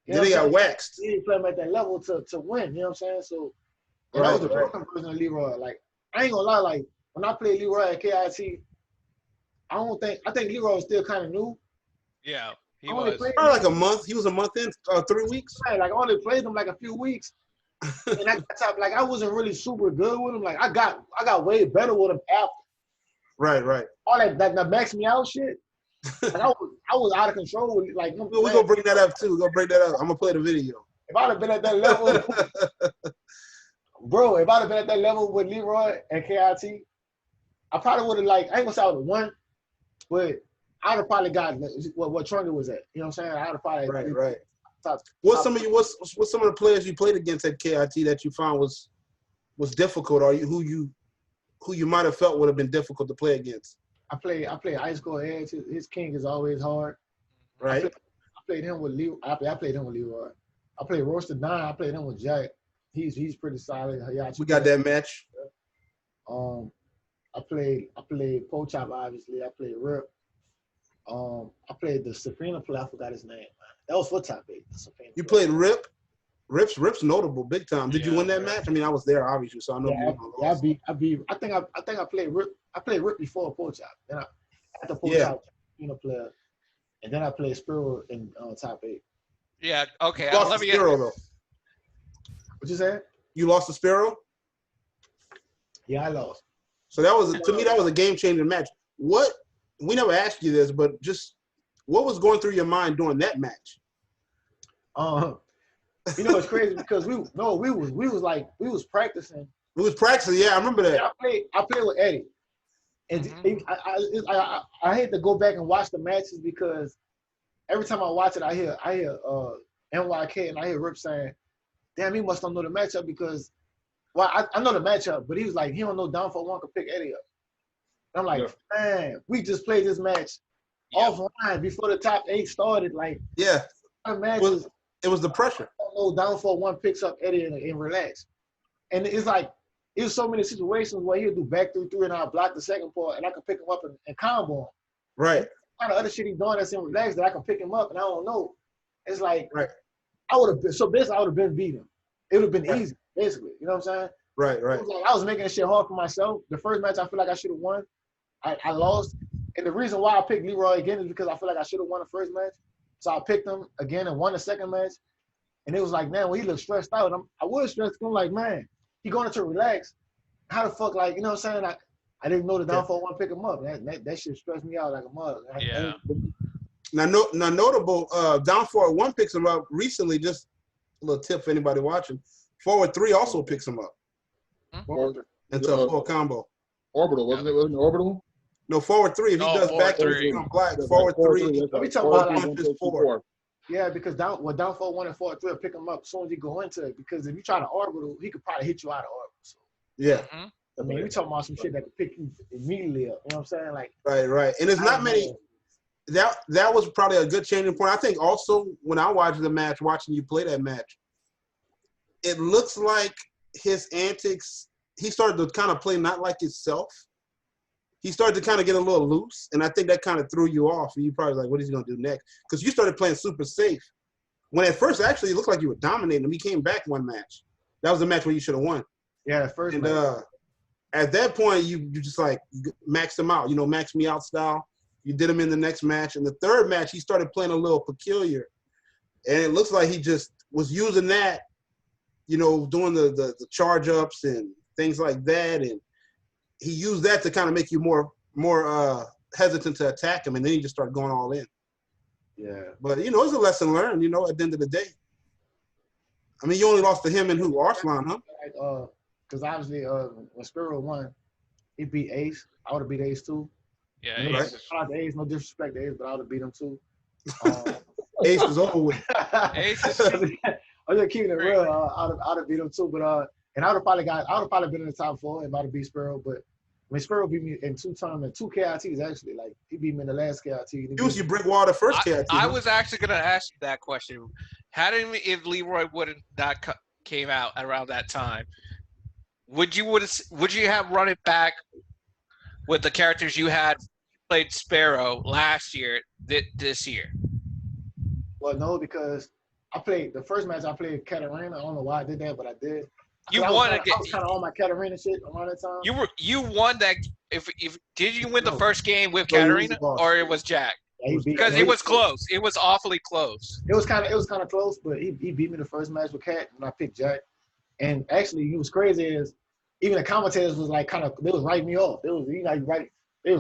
Then they got waxed. He didn't play them at that level to win. You know what I'm saying? So that was the broken version of Leroy. Like, I ain't gonna lie. Like, when I played Leroy at KIT, I think Leroy was still kind of new. Yeah, he was. Probably like a month. He was a month in, 3 weeks. Right, like, I only played him like a few weeks. And I wasn't really super good with him. Like, I got way better with him after. Right. All that maxed me out shit. Like, I was out of control with, like, we're gonna bring that up too. I'm gonna play the video. If I'd have been at that level, bro, if I'd have been at that level with Leroy and KIT, I probably would have, like, I ain't gonna say I would have won, but I'd have probably got what Trunky was at. You know what I'm saying? I'd have probably right. What's some of the players you played against at KIT that you found was difficult, or who you might have felt would have been difficult to play against? I play Ice Cold Edge. His king is always hard. Right. I played him with Leroy. I played him with Leroy. I played Roasted Nine. I played him with Jack. He's pretty solid. We got that match. I played Pochop, obviously. I played Rip. I played the Safina player. I forgot his name, man. That was for top 8. You played Rip? Rip's notable, big time. Did you win that match? I mean, I was there, obviously, so I know. I beat. I think I played Rip. I played Rip before Pochop. Then after Pochop, player, and then I played Spiro in top 8. Yeah. Okay. You lost to Spiro, though. What you said? You lost to Spiro? Yeah, I lost. So to me that was a game-changing match. We never asked you this, but just what was going through your mind during that match? It's crazy because we was practicing. We was practicing, yeah, I remember that. I played with Eddie, and I hate to go back and watch the matches because every time I watch it, I hear NYK and I hear Rip saying, "Damn, he must not know the matchup because." Well, I know the matchup, but he was like, he don't know Downfall 1 could pick Eddie up. And I'm like, man, we just played this match offline before the top 8 started. Like, it was the pressure. I don't know Downfall 1 picks up Eddie and relax. And it's like, it was so many situations where he'll do back 3-3 and I'll block the second part and I can pick him up and combo him. Right. And kind of other shit he's doing that's in relax that I can pick him up and I don't know. It's like, I would have been beat him. It would have been easy. Basically, you know what I'm saying? Right. It was like I was making this shit hard for myself. The first match, I feel like I should have won. I lost. And the reason why I picked Leroy again is because I feel like I should have won the first match. So I picked him again and won the second match. And it was like, man, when he looked stressed out, I was stressed. I'm like, man, he going to relax. How the fuck, like, you know what I'm saying? I didn't know the Downfall 1 pick him up. That shit stressed me out like a mother. Yeah. Now notable, Downfall 1 picks him up recently. Just a little tip for anybody watching. Forward 3 also picks him up. Into a full combo. Orbital, wasn't it? Wasn't it Orbital? No, forward 3. If he does back, he become black. Forward 3. Let me talk about punches 4. Yeah, because Downfall 1 and Forward 3 will pick him up as soon as he go into it. Because if you try to orbital, he could probably hit you out of orbital. So. Yeah. I mean, we talking about some shit that could pick you immediately up. You know what I'm saying? Like. Right. And there's not many. That was probably a good changing point. I think also when I watched the match, watching you play that match, it looks like his antics, he started to kind of play not like himself. He started to kind of get a little loose, and I think that kind of threw you off. And you probably like, what is he going to do next? Because you started playing super safe. When at first, actually, it looked like you were dominating him. He came back one match. That was the match where you should have won. Yeah, first match. And at that point, you just like maxed him out, max me out style. You did him in the next match. And the third match, he started playing a little peculiar. And it looks like he just was using that, doing the charge ups and things like that, and he used that to kind of make you more hesitant to attack him, and then he just started going all in. Yeah, but it's a lesson learned. At the end of the day, I mean, you only lost to him and who? Arslan, huh? Because obviously, when Spiro won, he beat Ace. I would have beat Ace too. Yeah, Ace. No disrespect to Ace, but I would have beat him too. Ace was over with. Ace is I'm just keeping it real. I'd have beat him too, but And I would have probably been in the top 4 if I'd have beat Sparrow, but I mean, Sparrow beat me in 2 tournaments, 2 KITs actually. Like he beat me in the last KIT. He was your brick wall the first KIT. I was actually gonna ask you that question. How did if Leroy wouldn't that came out around that time? Would you have run it back with the characters you had played Sparrow last year this year? Well, no, because I played the first match. I played Katarina. I don't know why I did that, but I did. You I won. I was kind of on my Katarina shit around that time. You won that. If did you win the first game with No, Katarina or it was Jack? Yeah, because it was close. It was awfully close. It was kind of close, but he beat me the first match with Kat when I picked Jack. And actually, he was crazy is even the commentators was like they was writing me off. They was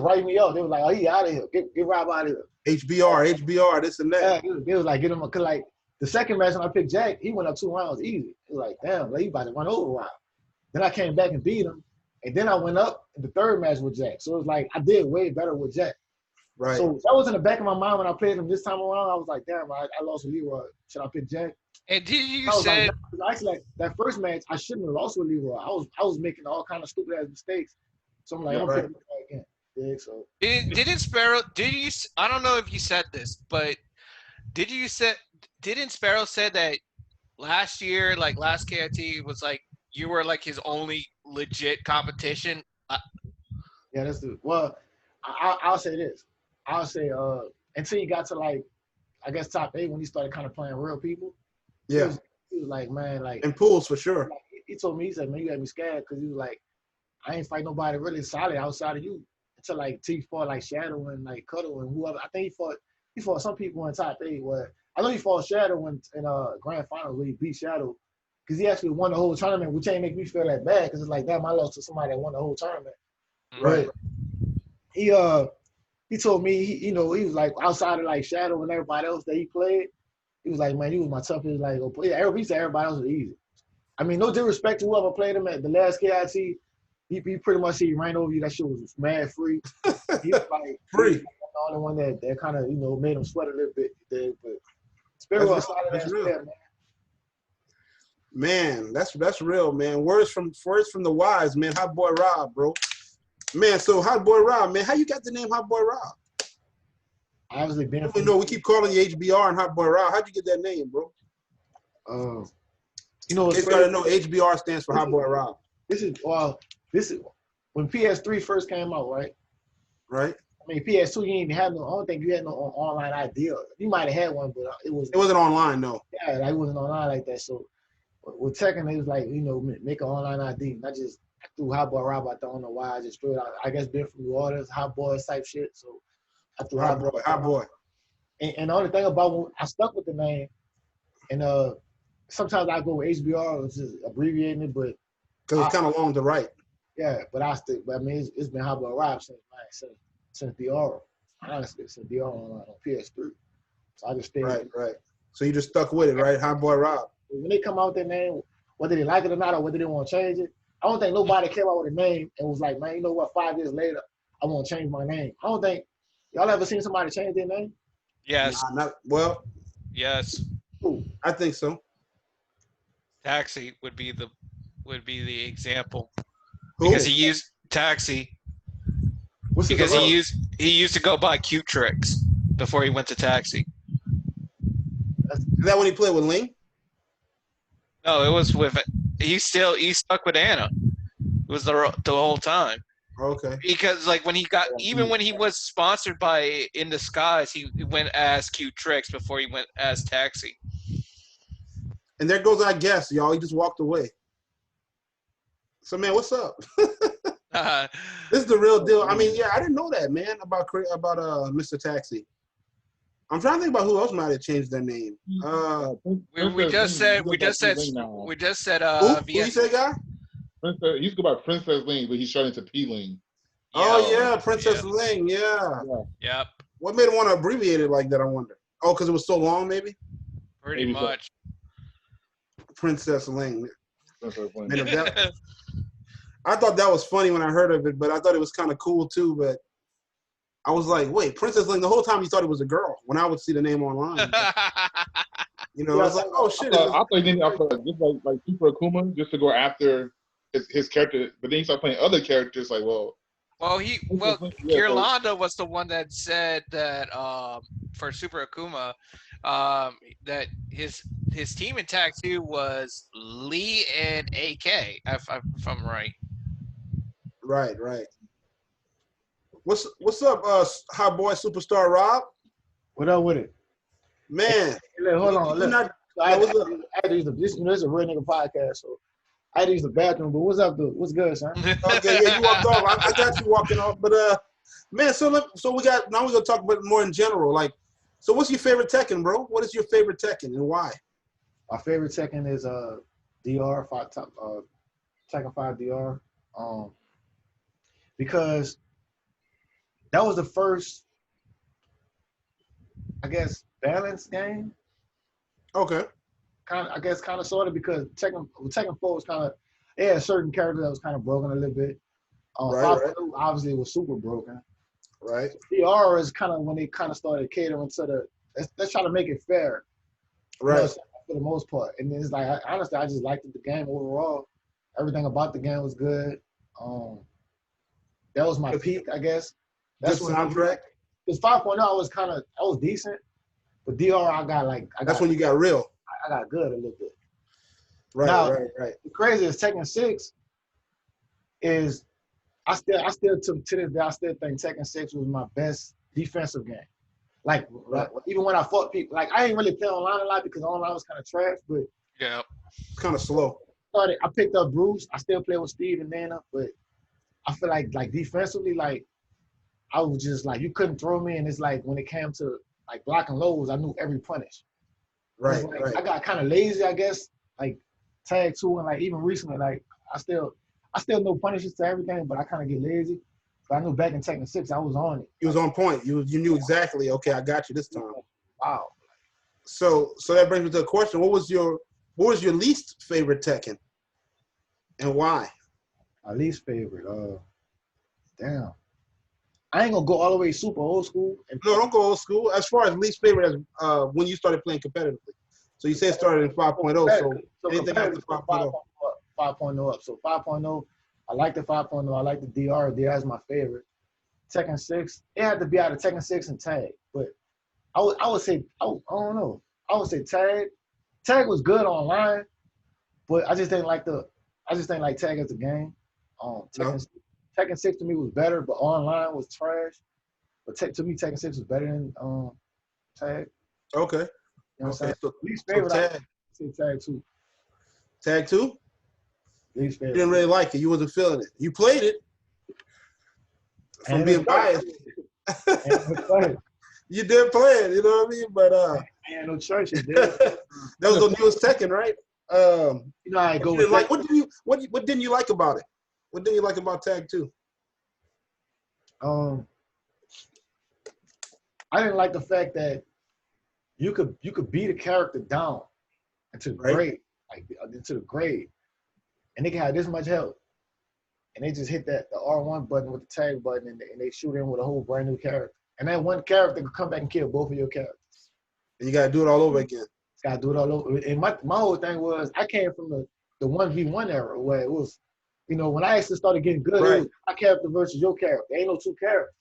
writing me off. They was like, oh, he out of here. Get Rob out of here. HBR, this and that. Yeah, they was like, get him cause like the second match when I picked Jack, he went up 2 rounds easy. It was like, damn, like, he about to run over Rob. Then I came back and beat him. And then I went up in the third match with Jack. So it was like I did way better with Jack. Right. So that was in the back of my mind when I played him this time around. I was like, damn, I lost with Leroy. Should I pick Jack? And did you say actually like that first match, I shouldn't have lost with Leroy. I was making all kind of stupid ass mistakes. So I'm like, I'm picking Leroy again. Yeah, so didn't Sparrow I don't know if you said this, but didn't Sparrow say that last year, like last KIT was like you were like his only legit competition? Yeah, that's the well, I'll say this. I'll say until he got to like I guess top 8 when he started kind of playing real people. Yeah. He was like, man, like in pools for sure. Like, he told me, he said, man, you got me scared because he was like, I ain't fight nobody really solid outside of you. Until like he fought like Shadow and like Cuddle and whoever. I think he fought some people in top 8 where I know he fought Shadow in grand final where he beat Shadow because he actually won the whole tournament, which ain't make me feel that bad because it's like damn, I lost to somebody that won the whole tournament. Right. But he told me he was like outside of like Shadow and everybody else that he played, he was like, man, you was my toughest. Like, he said everybody else was easy. I mean, no disrespect to whoever played him at the last KIT. He pretty much said he ran over you. That shit was mad free. He was like free. He was the only one that kind of made him sweat a little bit. But Sparrow started that shit, man. That's real, man. Words from the wise, man. Hotboyrob, bro. Man, so Hotboyrob, man, how you got the name Hotboyrob? Obviously, being we keep calling you HBR and Hotboyrob. How'd you get that name, bro? It's gotta know HBR stands for Hotboyrob. This is when PS3 first came out, right? Right. I mean, PS2, you didn't even have no. I don't think you had no online ID. You might have had one, but it wasn't online, no. Yeah, like, it wasn't online like that. So with Tekken, it was like make an online ID. I threw Hotboyrob. I don't know why. I just threw it out. I guess being from New Orleans, hot boys type shit. So I threw Hot boy. And the only thing about when I stuck with the name, and sometimes I go with HBR, which is abbreviating it, but because it's kind of long to write. Yeah, but I mean, it's been Hotboyrob since the aura. Honestly, since the aura on PS3. So I just stayed. Right. So you just stuck with it, right? Hotboyrob. When they come out with their name, whether they like it or not, or whether they want to change it, I don't think nobody came out with a name and was like, man, you know what? 5 years later, I want to change my name. I don't think y'all ever seen somebody change their name. Yes. Yes. Ooh. I think so. Taxi would be the example. Who? Because he used Taxi. Because he used to go by Cute Tricks before he went to Taxi. Is that when he played with Ling? No, it was with he stuck with Anna. It was the whole time. Okay. Because like when he was sponsored by In the Skies, he went as Cute Tricks before he went as Taxi. And there goes our guest, y'all. He just walked away. So man, what's up? This is the real deal. I mean, yeah, I didn't know that, man, about Mr. Taxi. I'm trying to think about who else might have changed their name. We just said. Who you say, guy? He used to go by Princess Ling, but he's starting to P Ling. Oh yeah, Princess Ling. Yeah. Yep. What made him want to abbreviate it like that? I wonder. Oh, because it was so long, maybe. Pretty much. Princess Ling. I thought that was funny when I heard of it, but I thought it was kind of cool too. But I was like, wait, Princess Ling. The whole time you thought it was a girl when I would see the name online. You know, it's like, oh shit. I thought he did after just like Super Akuma, just to go after his character. But then he started playing other characters. Like, well, Gearlanda was the one that said that for Super Akuma, that his team in Tag 2 was Lee and AK, if I'm right. Right. What's up, hot boy superstar Rob? What up with it? Man, Hey, hold on. you're not. I What's up? had to use this is a real nigga podcast, so I had to use the bathroom. But what's up, dude? What's good, son? Okay, yeah, you walked off. I got you walking off, but man, so we're gonna talk about it more in general. Like, so what's your favorite Tekken, bro? What is your favorite Tekken and why? My favorite Tekken is DR Tekken 5 DR, because that was the first, I guess, balanced game. Okay. Kind of sort of, because Tekken 4 was kind of, it had certain characters that was kind of broken a little bit. Right. Obviously was super broken. Right. DR is kind of when they kind of started catering to the, let's try to make it fair. Right. You know, for the most part. And it's like, honestly, I just liked the game overall. Everything about the game was good. That was my peak, I guess. That's the soundtrack. Because 5.0 I was decent, but DR that's when you got real. I got good a little bit. Right, now, right. The craziest Tekken 6 is I still to this day I still think Tekken 6 was my best defensive game. Like even when I fought people, like I ain't really play online a lot because online was kind of trash, but yeah, it's kind of slow. I picked up Bruce. I still play with Steve and Nana, but I feel like defensively, like I was just like, you couldn't throw me, and it's like when it came to like blocking lows, I knew every punish. Right, like, right. I got kind of lazy, I guess. Like Tag 2 and like even recently, like I still know punishes to everything, but I kind of get lazy. But I knew back in Tekken 6, I was on it. You was on point. You knew exactly. Okay, I got you this time. Wow. So that brings me to a question. What was your least favorite Tekken, and why? My least favorite. Damn. I ain't gonna go all the way super old school. No, don't go old school. As far as least favorite, as when you started playing competitively. So you said it started in 5.0. So anything after 5.0. 5.0 up. So 5.0, I like the 5.0. I like the DR. DR is my favorite. Tekken 6, it had to be out of Tekken 6 and Tag. But I would say, I don't know. I would say Tag. Tag was good online, but I just didn't like Tag as a game. Tekken 6 to me was better, but online was trash. But to me, Tekken 6 was better than Tag. Okay. You know what I'm saying? So, least favorite, Tag. I say Tag 2. Tag 2? Least favorite. You didn't really like it. You wasn't feeling it. You played it. From being biased. You did play it, you know what I mean? But I had no choice. That was the newest Tekken, right? You know how I go. What didn't you like about it? What didn't you like about Tag 2? I didn't like the fact that you could beat a character down into the grade, like into the grade, and they can have this much health, and they just hit the R1 button with the tag button, and they shoot in with a whole brand new character, and that one character could come back and kill both of your characters. And you gotta do it all over again. Gotta do it all over. And my whole thing was, I came from the 1v1 era where it was, you know, when I actually started getting good, it was my character versus your character. There ain't no two characters.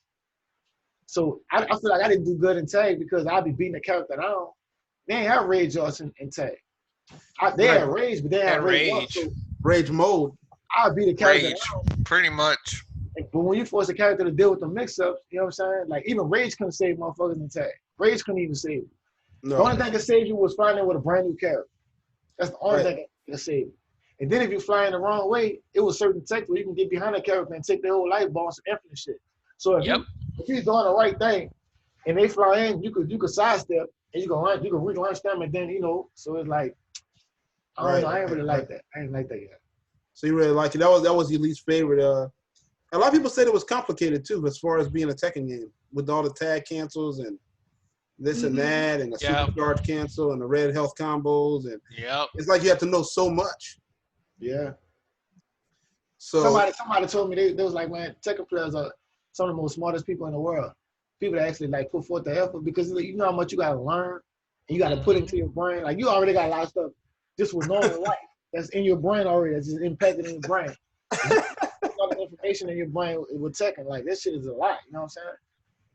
So I feel like I didn't do good in tag because I'd be beating the character down. They ain't have rage arts in tag. They had rage, but they had rage. So rage mode. I'd beat the character down. Pretty much. But when you force a character to deal with the mix-ups, you know what I'm saying? Like, even rage couldn't save motherfuckers in tag. Rage couldn't even save you. No. The only thing that saved you was flying in with a brand new character. That's the only thing that saved you. And then if you're flying the wrong way, it was certain tech where you can get behind a character and take their whole life bar and some infinite shit. So if you're doing the right thing and they fly in, you could sidestep and you can relaunch them, and then, you know, so it's like, I don't know, I ain't really like that. I ain't like that yet. So you really like it. That was your least favorite. A lot of people said it was complicated too, as far as being a Tekken game with all the tag cancels and this and that, and the supercharge cancel and the red health combos, and it's like you have to know so much. Yeah. So somebody told me they was like, man, Tekken players are some of the most smartest people in the world. People that actually like put forth the effort, because you know how much you gotta learn You got to put it into your brain. Like you already got a lot of stuff just with knowing life that's in your brain already. That's just impacted in your brain. A lot of information in your brain with Tekken. Like this shit is a lot. You know what I'm saying?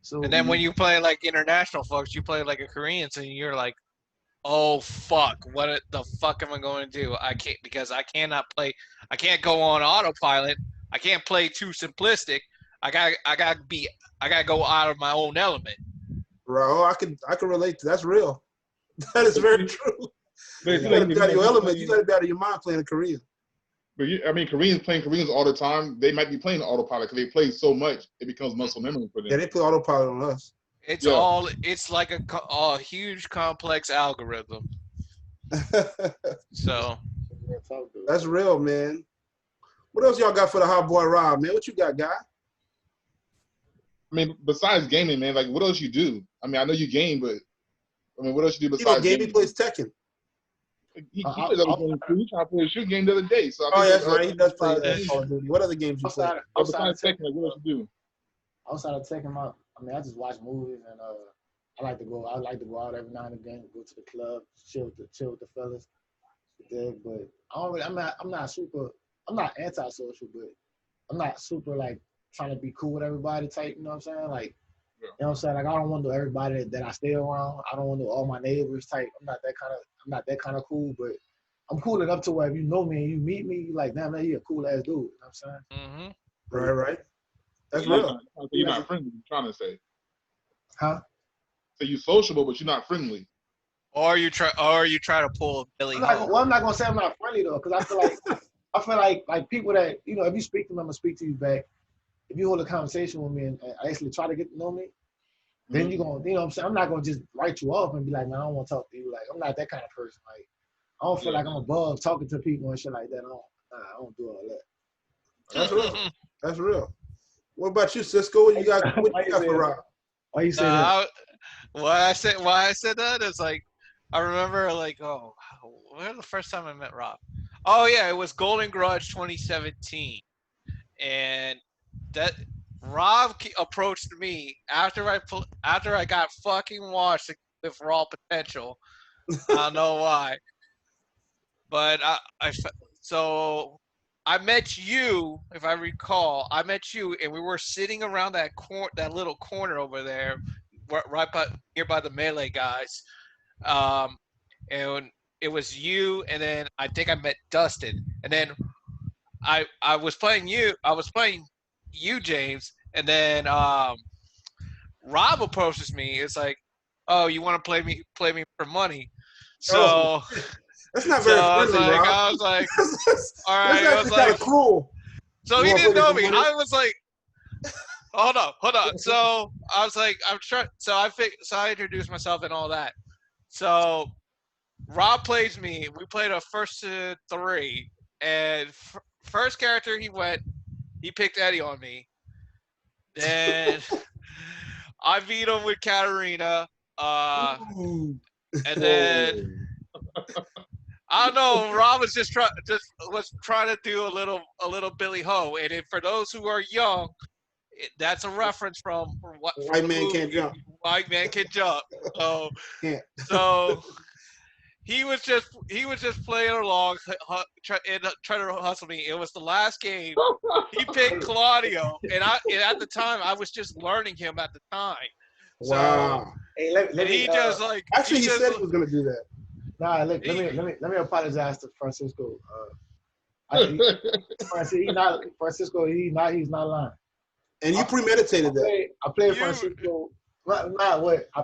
So. And then when you play like international folks, you play like a Korean, so you're like, oh fuck, what the fuck am I going to do? I can't because I cannot play. I can't go on autopilot. I can't play too simplistic. I gotta go out of my own element. Bro, I can relate to that. That's real. That is very true. But You gotta be out of your element. You gotta be out of your mind playing a Korean. But I mean, Koreans playing Koreans all the time. They might be playing autopilot because they play so much, it becomes muscle memory for them. Yeah, they play autopilot on us. It's like a huge complex algorithm. So that's real, man. What else y'all got for the Hotboyrob, man? What you got, guy? I mean, besides gaming, man, like what else you do? I mean, I know you game, but I mean, what else you do besides gaming? He plays Tekken. He plays other games too. He tried to play a shoot game the other day. So that's right. He does play Call of Duty. What other games you play? Besides Tekken, like, what else you do? Outside of Tekken, I just watch movies and I like to go out every now and again, go to the club, chill with the fellas. Yeah, but I'm not antisocial, but I'm not super like trying to be cool with everybody type, you know what I'm saying? Like, you know what I'm saying? Like I don't want to know everybody that I stay around. I don't want to know all my neighbors type. I'm not that kind of cool, but I'm cool enough to where if you know me and you meet me, you like, damn, man, you a cool ass dude. You know what I'm saying? Mm-hmm. Right. That's real. You're not friendly, you're trying to say. Huh? So you're sociable, but you're not friendly. Or you try to pull a Billy. I'm not gonna say I'm not friendly though, because I feel like people that, you know, if you speak to me, I'm gonna speak to you back. If you hold a conversation with me and actually try to get to know me, then you're gonna, you know what I'm saying? I'm not gonna just write you off and be like, man, I don't want to talk to you. Like, I'm not that kind of person. Like, I don't feel like I'm above talking to people and shit like that. I don't do all that. That's real. That's real. What about you, Cisco? What you got for Rob? Why you say that? Why I said that is like, I remember like, where the first time I met Rob? Oh yeah, it was Golden Grudge 2017, and that Rob approached me after I got fucking washed with Raw Potential. I don't know why, but so I met you, if I recall. I met you, and we were sitting around that little corner over there, right nearby the Melee guys. And it was you, and then I think I met Dustin, and then I was playing you. I was playing you, James, and then Rob approaches me. It's like, oh, you want to play me for money? So that's not very friendly, Rob. I was like, all right. That's actually kind of cruel. So he didn't know me. I was like, hold on. So I was like, I'm trying. So I introduced myself and all that. So Rob plays me. We played a first to 3, and first character he picked Eddie on me. Then I beat him with Katarina. And then I don't know. Rob was just trying to do a little Billy Ho. And for those who are young, that's a reference from what White Man Can't Jump. White Man Can Jump. So yeah. So he was just playing along, trying to hustle me. It was the last game. He picked Claudio, and at the time I was just learning him at the time. Wow. So, hey, let me just like actually he said he was gonna do that. Nah, let me apologize to Francisco. Francisco, he's not lying. And you premeditated that. I played Francisco. Not what I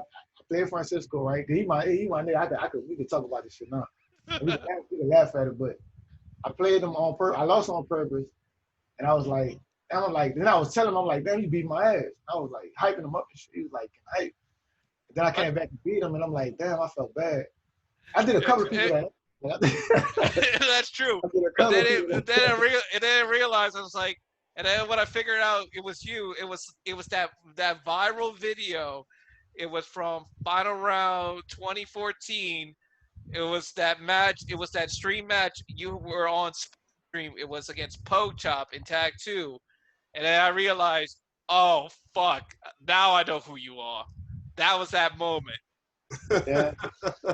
played Francisco, right? He my nigga. We could talk about this shit now. We could laugh at it, but I played him on purpose. I lost on purpose, and I was like, then I was telling him, I'm like, damn, you beat my ass. I was like hyping him up and shit. He was like, hype. Then I came back and beat him, and I'm like, damn, I felt bad. I did a couple of people that. That's true. Then I realized I was like, and then when I figured out it was you, it was that viral video. It was from Final Round 2014. It was that match. It was that stream match you were on stream. It was against Poke Chop in Tag 2. And then I realized, oh fuck! Now I know who you are. That was that moment. Yeah,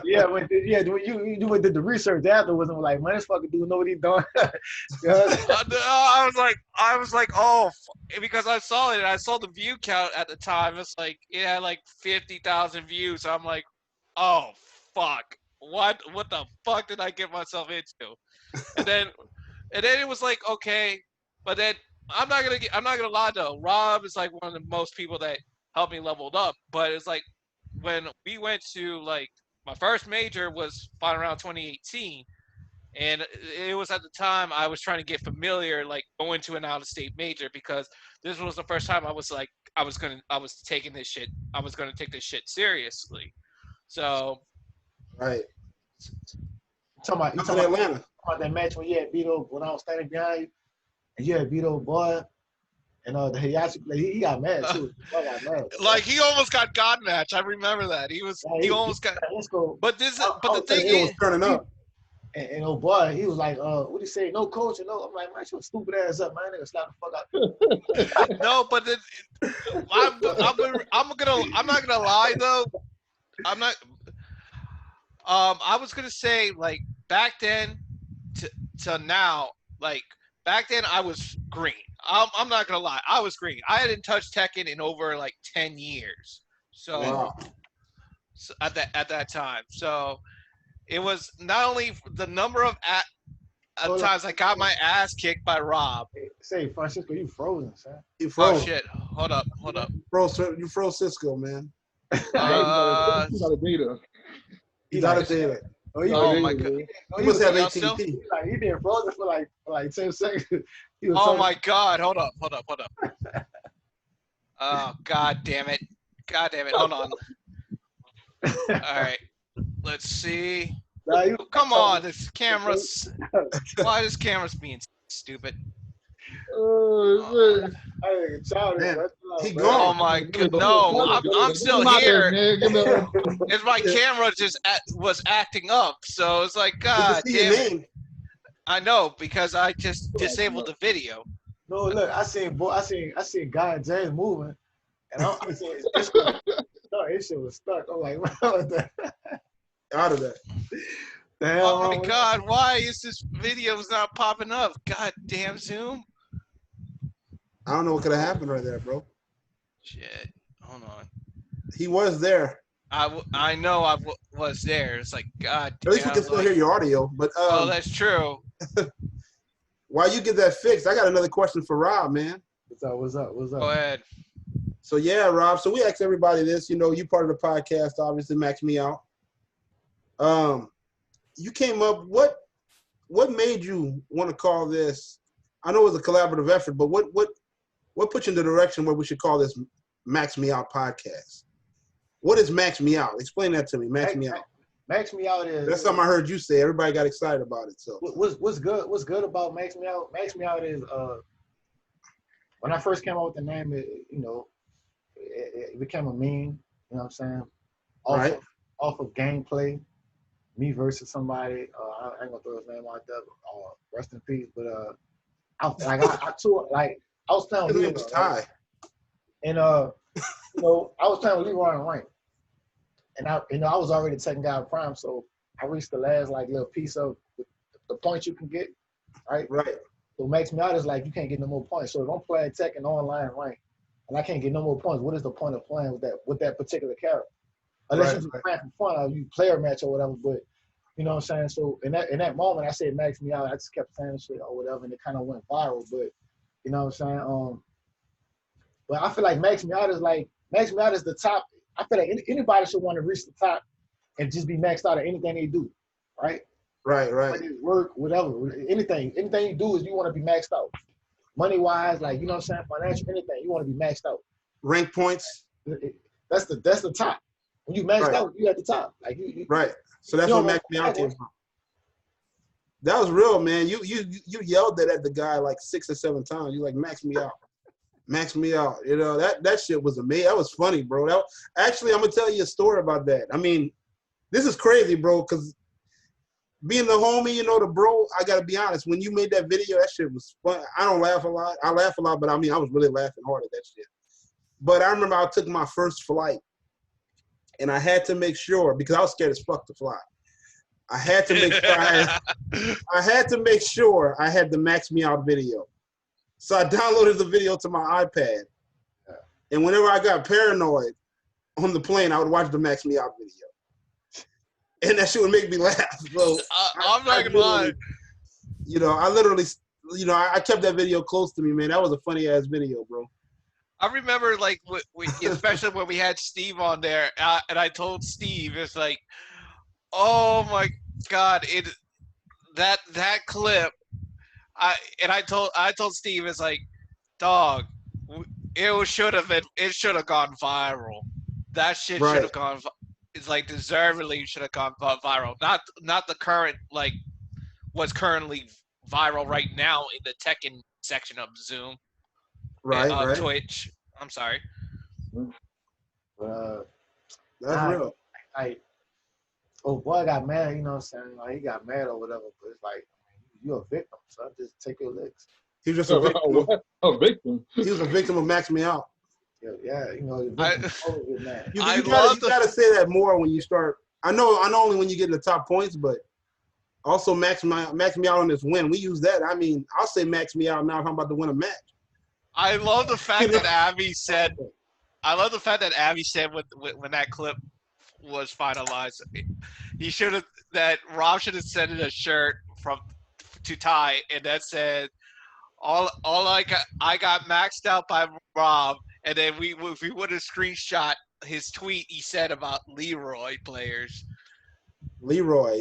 yeah. When you did the research afterwards, and was like, man, this fucking dude know what he's doing. Yeah. I was like, oh, because I saw it. And I saw the view count at the time. It's like it had like 50,000 views. I'm like, oh fuck, what the fuck did I get myself into? And then it was like okay, but then I'm not gonna lie though. Rob is like one of the most people that helped me leveled up. But it's like when we went to like my first major was final round 2018. And it was at the time I was trying to get familiar, like going to an out-of-state major, because this was the first time I was like, I was taking this shit, I was gonna take this shit seriously. So, Right. You talking about that match when you had beat up when I was standing behind you, and you had beat up boy, and the Hayashi play, he got mad too. Got mad. like he almost got God match. I remember that he almost got. Let's go. But the thing He is, was turning up. And oh boy, he was like, what do you say? No coach, and no. I'm like, man, shut stupid ass up, man. Nigga, slap the fuck out. no, but I'm not gonna lie though. I was gonna say like back then to now, like back then I was green. I'm not gonna lie, I was green. I hadn't touched Tekken in over like 10 years. So, wow. so at that time, so. It was not only the number of times I got my ass kicked by Rob. Say, Francisco, you frozen, son. You froze. Oh shit! Hold up. You froze Cisco, man. He's out of data. He's out of data. Oh my god! He must have AT&T. Like he been frozen for like 10 seconds. Oh my god! Hold up. Oh god damn it! Hold on. All right. Let's see. Come on, this camera's. Why this camera's being stupid? Oh, He gone. Oh my god! No, I'm still here. It's my camera was acting up, so it's like God damn it. I know because I just disabled the video. No, look, I seen Guy and James moving, and I seen his shit was stuck. I'm like, what the? Out of that. Damn, oh my god, why is this video not popping up? God damn Zoom. I don't know what could have happened right there, bro. Shit. Hold on. He was there. I know I was there. It's like, God damn. At least we can still hear your audio. But oh, that's true. While you get that fixed, I got another question for Rob, man. What's up? Go ahead. So yeah, Rob. So we asked everybody this. You know, you part of the podcast, obviously. Max Me Out. You came up. What made you want to call this? I know it was a collaborative effort, but what put you in the direction where we should call this Max Me Out podcast? What is Max Me Out? Explain that to me. Max Me Out. Max Me Out is. That's something I heard you say. Everybody got excited about it. So what's good about Max Me Out? Max Me Out is when I first came out with the name, it became a meme. You know what I'm saying? Off of gameplay. Me versus somebody. I ain't gonna throw his name out there. Rest in peace. But I was playing with Leroy, Ty. And I was playing with Leroy in rank, and I was already Tekken guy prime, so I reached the last little piece of the points you can get, right? Right. So Max Me Out is like you can't get no more points. So if I'm playing Tekken online rank, and I can't get no more points, what is the point of playing with that particular character? Unless you just playing for fun or you player match or whatever, but you know what I'm saying? So in that moment I said Max Me Out, I just kept saying shit or whatever, and it kind of went viral, but you know what I'm saying? But I feel like Max Me Out is the top. I feel like anybody should want to reach the top and just be maxed out at anything they do, right? Right. Work, whatever, anything you do is you want to be maxed out. Money wise, you know what I'm saying? Financial, anything, you want to be maxed out. Rank points. That's the top. When you maxed out, you at the top. Right. So that's what Max Me Out came from. That was real, man. You yelled that at the guy 6 or 7 times. You Max Me Out. Max Me Out. You know, that shit was amazing. That was funny, bro. Actually, I'm gonna tell you a story about that. I mean, this is crazy, bro, because being the homie, the bro, I gotta be honest, when you made that video, that shit was fun. I don't laugh a lot. I laugh a lot, but I mean I was really laughing hard at that shit. But I remember I took my first flight. and I had to make sure because I was scared as fuck to fly. I had to make sure I had the Max Me Out video. So I downloaded the video to my iPad. And whenever I got paranoid on the plane, I would watch the Max Me Out video. And that shit would make me laugh. So I'm not gonna lie. I kept that video close to me, man. That was a funny ass video, bro. I remember, like, especially when we had Steve on there, and I told Steve, it's like, oh my God, that clip. I told Steve, it's like, dog, it should have gone viral. That shit should have gone. It's like deservedly should have gone viral. Not the current, like, what's currently viral right now in the Tekken section of Zoom. Right. Twitch. I'm sorry. That's real. Oh boy, got mad. You know what I'm saying? Like, he got mad or whatever. But it's like, you're a victim, so just take your licks. He was just a victim. A victim. He was a victim of Max Me Out. Yeah, you know, you gotta say that more when you start. I know only when you get in the top points, but also Max Me Out on this win. We use that. I mean, I'll say Max Me Out now if I'm about to win a match. I love the fact that Abby said. I love the fact that Abby said when that clip was finalized, Rob should have sent in a shirt to Ty, and that said, all I got maxed out by Rob, and then we would have screenshot his tweet he said about Leroy players. Leroy,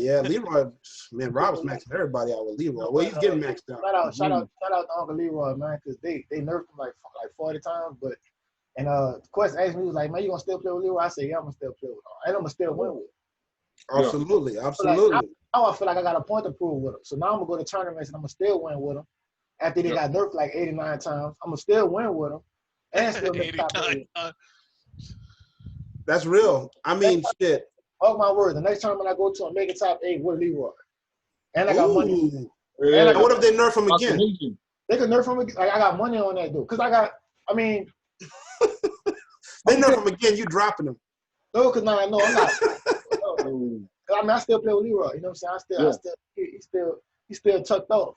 man, Rob was maxing everybody out with Leroy. Well, he's getting maxed out. Shout out to Uncle Leroy, man, because they nerfed him like 40 times. But the question asked me, he was like, man, you gonna still play with Leroy? I said, yeah, I'm gonna still play with him, and I'm gonna still win with him. Absolutely. Now I feel like I got a point to prove with him. So now I'm gonna go to tournaments and I'm gonna still win with him. After they got nerfed like 89 times, I'm gonna still win with him and still make top 8. That's real. I mean, shit. All my words. The next tournament I go to, I'm making top 8 with Leroy. And I got money. Yeah. And what if they nerf him again? They could nerf him again. Like, I got money on that, dude. Because they nerf him again, you dropping him. No, because I'm not. I still play with Leroy. You know what I'm saying? He's still tucked off.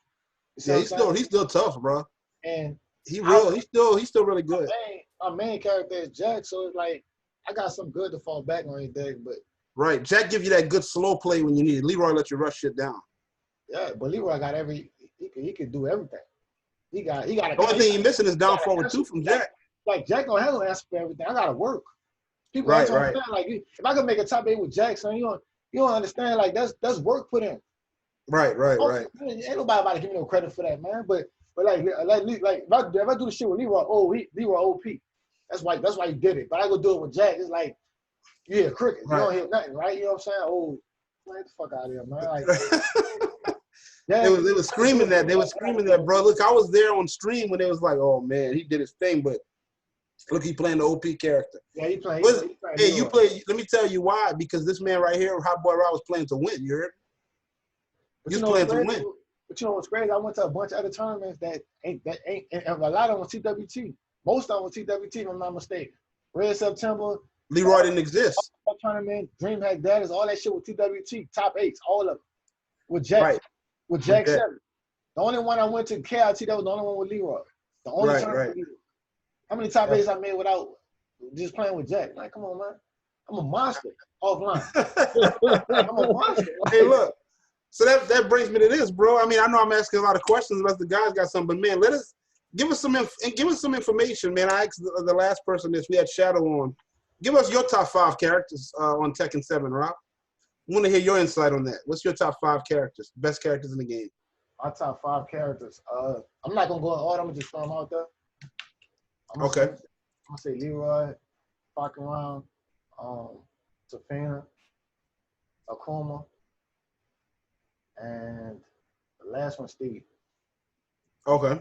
Yeah, he's still tough, bro. And he's still really good. My main character is Jack, so it's like I got some good to fall back on anything, but right. Jack give you that good slow play when you need it. Leroy let you rush shit down. Yeah, but Leroy got he can do everything. He got the only thing he's missing is down forward 2 from Jack. Like Jack don't have no answer for everything. I gotta work. People right. Like if I could make a top 8 with Jack, son, you don't understand. Like that's work put in. Right. Ain't nobody about to give me no credit for that, man. But like if I do the shit with Leroy, Leroy OP. That's why he did it. But I go do it with Jack. It's like, yeah, cricket. You don't hear nothing, right? You know what I'm saying? Oh, man, get the fuck out of here, man. Like, they were screaming that. They were screaming that, bro. Look, I was there on stream when they was like, oh man, he did his thing, but look, he playing the OP character. Yeah, he playing. Hey, you play. Let me tell you why. Because this man right here, Hotboyrob, was playing to win. You heard? He was playing to win. But you know what's crazy? I went to a bunch of other tournaments that ain't, and a lot of them were TWT. Most of them were TWT, if I'm not mistaken. Red September. Leroy didn't exist. Tournament, DreamHack Dallas, all that shit with TWT, top 8s, all of them. With Jack. Right. With Jack 7. The only one I went to KIT, that was the only one with Leroy. The only tournament with Leroy. How many top 8s I made without just playing with Jack? Like, come on, man. I'm a monster offline. I'm a monster. Hey, look. So that brings me to this, bro. I mean, I know I'm asking a lot of questions unless the guys got something, but man, give us some information, man. I asked the last person this. We had Shadow on. Give us your top 5 characters on Tekken 7, Rob. I want to hear your insight on that. What's your top 5 characters, best characters in the game? My top 5 characters. I'm not gonna go in order. I'm gonna just throw them out there. I'm gonna say Leroy, fucking around, Tafina, Akuma. And the last one, Steve. Okay.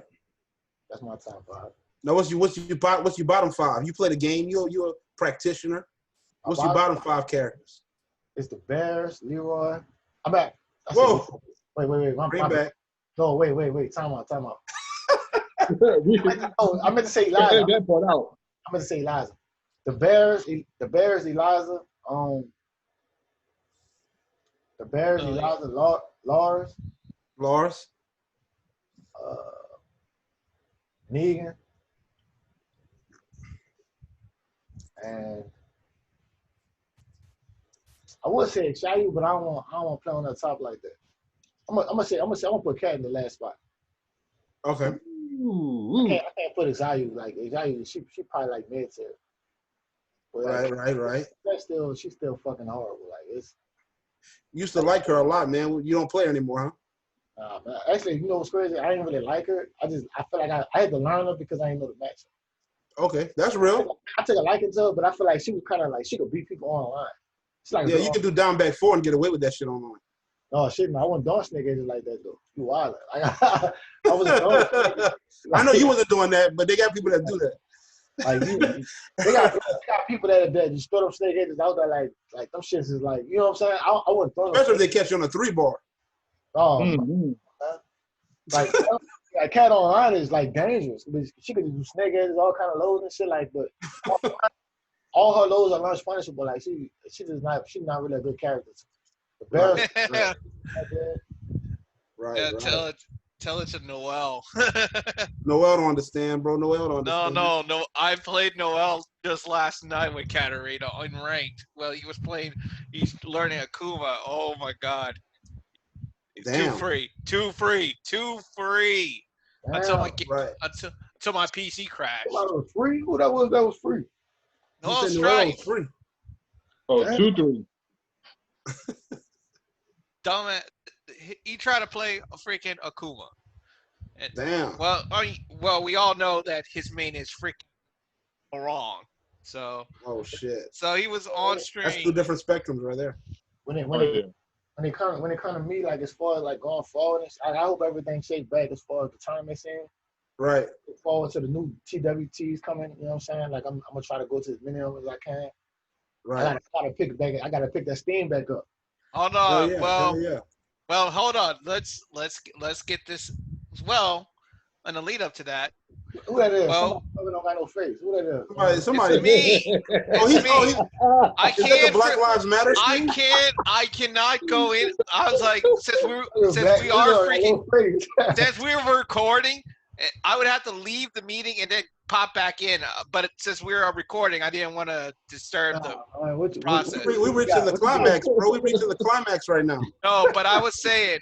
That's my top 5. Now, what's your bottom 5? You play the game. You're a practitioner. What's your bottom 5 characters? It's the Bears, Leroy. I'm back. Whoa. Wait. Bring back. No, wait. Time out. I meant to say Eliza. That part out. I meant to say Eliza. The Bears, Eliza, The Bears, he lost to Lars. Lars. Negan. And I would say Shayu, but I don't want to play on that top like that. I'm gonna put Cat in the last spot. Okay. I can't put Xayu like Xayu. She probably like mid tier. Right. She's still fucking horrible. Like it's. You used to like her a lot, man. You don't play her anymore, huh? Man. Actually, you know what's crazy? I didn't really like her. I feel like I had to learn her because I didn't know the match. Okay, that's real. I took a liking to her, but I feel like she was kind of like she could beat people online. It's like you can do down back 4 and get away with that shit online. Oh shit, man! I wasn't doing snake edges like that though. You wild. I wasn't doing. I know you wasn't doing that, but they got people that do that. Like they got people that just throw them snake edges out there like them shits is like, you know what I'm saying? I wouldn't throw them. Especially if they catch you on a 3-bar. Oh, like Cat online is like dangerous. She could do snake edges, all kind of lows and shit like. But all her lows are lunch punishable. Like she's not really a good character. The Bears, right. Tell it to Noel. Noel don't understand, bro. Noel don't understand. No. I played Noel just last night with Katarina on ranked. Well, he's learning Akuma. Oh my god. Damn. Too free. Damn, until my PC crashed. That was free? Who that was free? No, strike. Free. Oh, 2-3. Dumb. He tried to play a freaking Akuma. And, damn. Well, we all know that his main is freaking wrong. So. Oh shit. So he was on stream. That's 2 different spectrums right there. When it come to me, like as far as like going forward, I hope everything shakes back as far as the tournament's in. Right. Look forward to the new TWTs coming. You know what I'm saying? Like I'm gonna try to go to as many of them as I can. Right. I gotta pick that steam back up. Hold on. Yeah. Well, hold on. Let's get this. Well, in the lead up to that. Who that is? Well, somebody don't got no face. Who that is? Somebody. It's me. I can't. Is that the Black Lives Matter stream? I cannot go in. I was like, since we were recording, I would have to leave the meeting and then pop back in. But since we were recording, I didn't want to disturb the process. We're reaching the climax, bro. We're reaching the climax right now. No, but I was saying,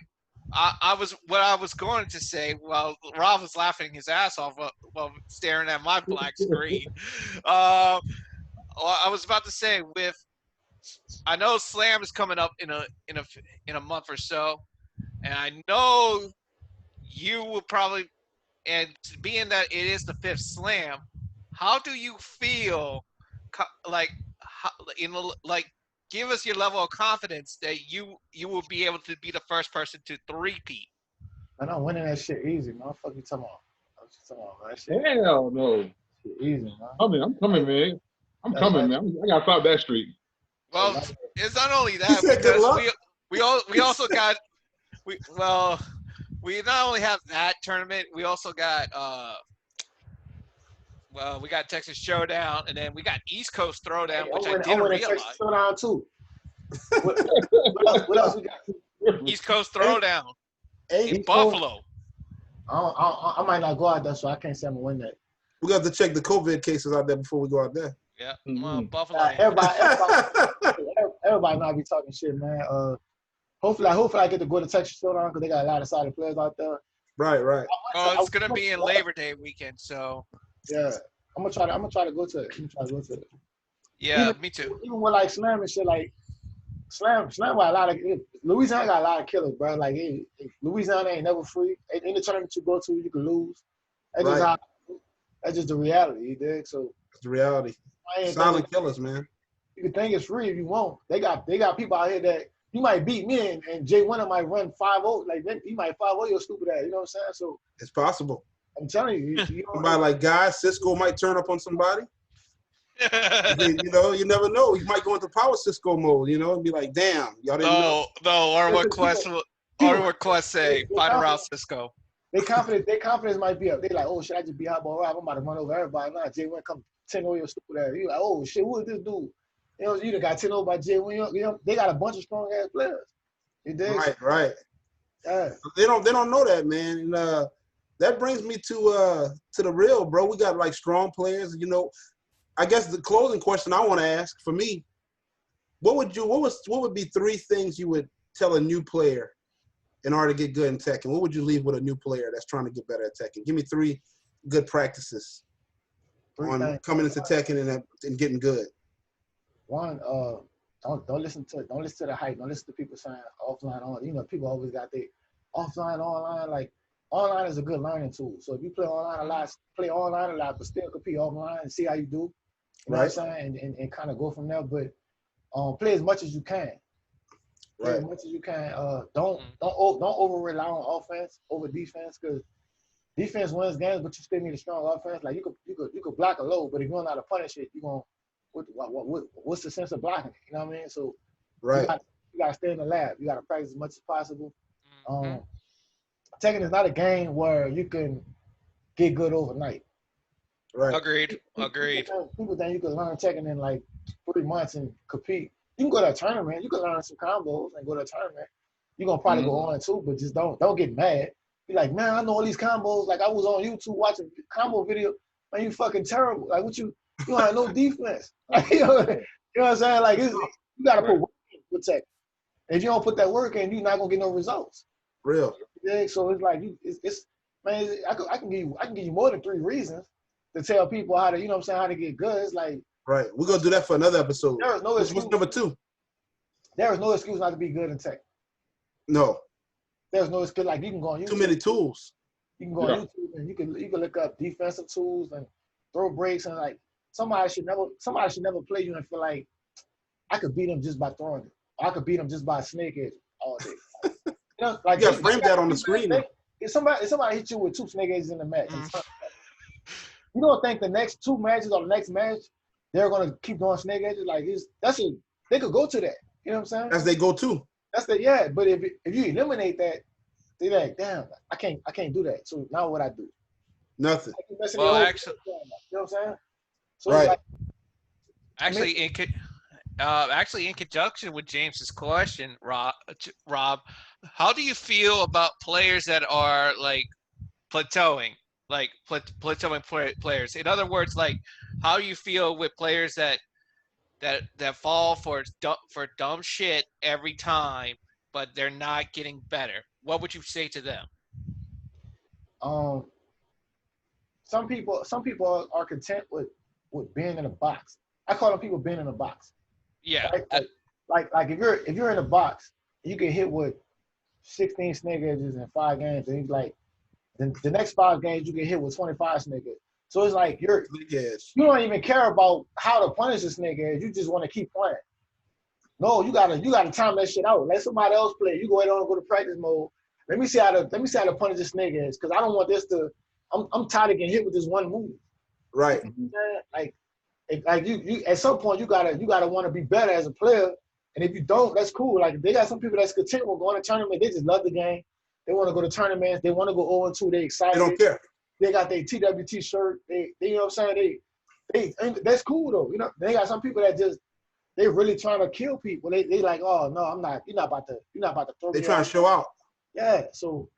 I was going to say, well, Rob was laughing his ass off while staring at my black screen. I was about to say, I know Slam is coming up in a month or so, and I know you will probably. And being that it is the 5th Slam, how do you feel? Give us your level of confidence that you will be able to be the first person to 3-peat. Man, I'm winning that shit easy, man. Fuck you talking about? That shit. Hell no. Shit easy, man. I'm coming, man. I'm coming, man. I gotta stop that streak. Well, it's not only that because we also got we not only have that tournament, we also got we got Texas Showdown, and then we got East Coast Throwdown, which I didn't realize. Texas Showdown too. What else we got? East Coast Throwdown. East Buffalo. I might not go out there, so I can't say I'm gonna win that. We got to check the COVID cases out there before we go out there. Yeah, Buffalo. Everybody might be talking shit, man. Hopefully I get to go to Texas Showdown because they got a lot of solid players out there. Right. Oh, it's gonna be in Labor Day weekend, so. Yeah, I'm gonna try to go to it. Yeah, me too. Even with like Slam and shit, like Slam got a lot of Louisiana got a lot of killers, bro. Like Louisiana ain't never free. Any tournament you go to, you can lose. That's just the reality, you dig? So it's the reality. Silent killers, man. You can think it's free if you want. They got people out here that you might beat me and Jay Winner might run 5-0. Like he might 5-0 your stupid ass. You know what I'm saying? So it's possible. I'm telling you, somebody like Guy Cisco might turn up on somebody. You never know. He might go into power Cisco mode, and be like, "Damn, y'all didn't know." No, or what Quest say? Fight around Cisco. Their confidence might be up. They like, "Oh shit, I just beat Hotboyrob. I'm about to run over everybody now." Jay Wynn come 10 over your stupid ass. You like, "Oh shit, who is this dude?" You know, you done got 10 over by Jay Williams. You know, they got a bunch of strong ass players. You dig? Right. Yeah. They don't know that, man. And that brings me to the real, bro. We got like strong players. You know, I guess the closing question I want to ask for me, what would be 3 things you would tell a new player in order to get good in Tekken? What would you leave with a new player that's trying to get better at Tekken? Give me 3 good practices on coming into Tekken and getting good. One, don't listen to the hype. Don't listen to people saying offline on. You know, people always got their offline, online. Like online is a good learning tool. So if you play online a lot, but still compete offline and see how you do. You know what I'm saying? And kind of go from there. But play as much as you can. Play as much as you can. Don't over rely on offense over defense, because defense wins games, but you still need a strong offense. Like you could block a low, but if you don't know how to punish it, you gonna what's the sense of blocking it? You know what I mean? So you gotta stay in the lab. You gotta practice as much as possible. Tekken is not a game where you can get good overnight. Right. Agreed. People think you can learn Tekken in like 3 months and compete. You can go to a tournament. You can learn some combos and go to a tournament. You're gonna probably go on too, but just don't get mad. Be like, man, I know all these combos. Like I was on YouTube watching combo video. Man, you fucking terrible. Like what you don't have no defense. Like, you know what I'm saying? Like you gotta put work in with Tekken. If you don't put that work in, you're not gonna get no results. Real. Yeah, so it's like man. I can give you more than 3 reasons to tell people how to, you know what I'm saying, how to get good. It's like right. We're gonna do that for another episode. There is no excuse. What's number 2? There is no excuse not to be good in Tekken. No. There's no excuse. Like you can go on YouTube. Too many tools. You can go on YouTube and you can look up defensive tools and throw breaks, and like somebody should never play you and feel like I could beat him just by throwing it. Or I could beat him just by snake edge all day. You know, like you gotta frame that on the screen. If somebody hit you with 2 snake edges in the match, you don't think the next 2 matches or the next match they're gonna keep doing snake edges? Like they could go to that. You know what I'm saying? As they go to. But if you eliminate that, they're like, damn, I can't do that. So now what I do? Nothing. Well, actually, you know what I'm saying? So right. Like, actually, in conjunction with James's question, Rob, how do you feel about players that are like plateauing, players? In other words, like how do you feel with players that fall for dumb shit every time, but they're not getting better? What would you say to them? Some people are content with being in a box. I call them people being in a box. Yeah. Like if you're in a box, you get hit with 16 snake edges in 5 games, and he's like, then the next 5 games you get hit with 25 snake edges. So it's like you don't even care about how to punish a snake edge. You just want to keep playing. No, you gotta time that shit out. Let somebody else play. You go ahead and go to practice mode. Let me see how to punish the snake edge, because I don't want this to. I'm tired of getting hit with this one move. Right. Like you at some point you gotta want to be better as a player, and if you don't, that's cool. Like they got some people that's content with going to tournament. They just love the game. They want to go to tournaments. They want to go 0-2. They excited. They don't care. They got their TWT shirt. They you know what I'm saying? They that's cool though. You know, they got some people that just they really trying to kill people. They like, oh no, I'm not. You're not about to throw. They trying to show out. Yeah, so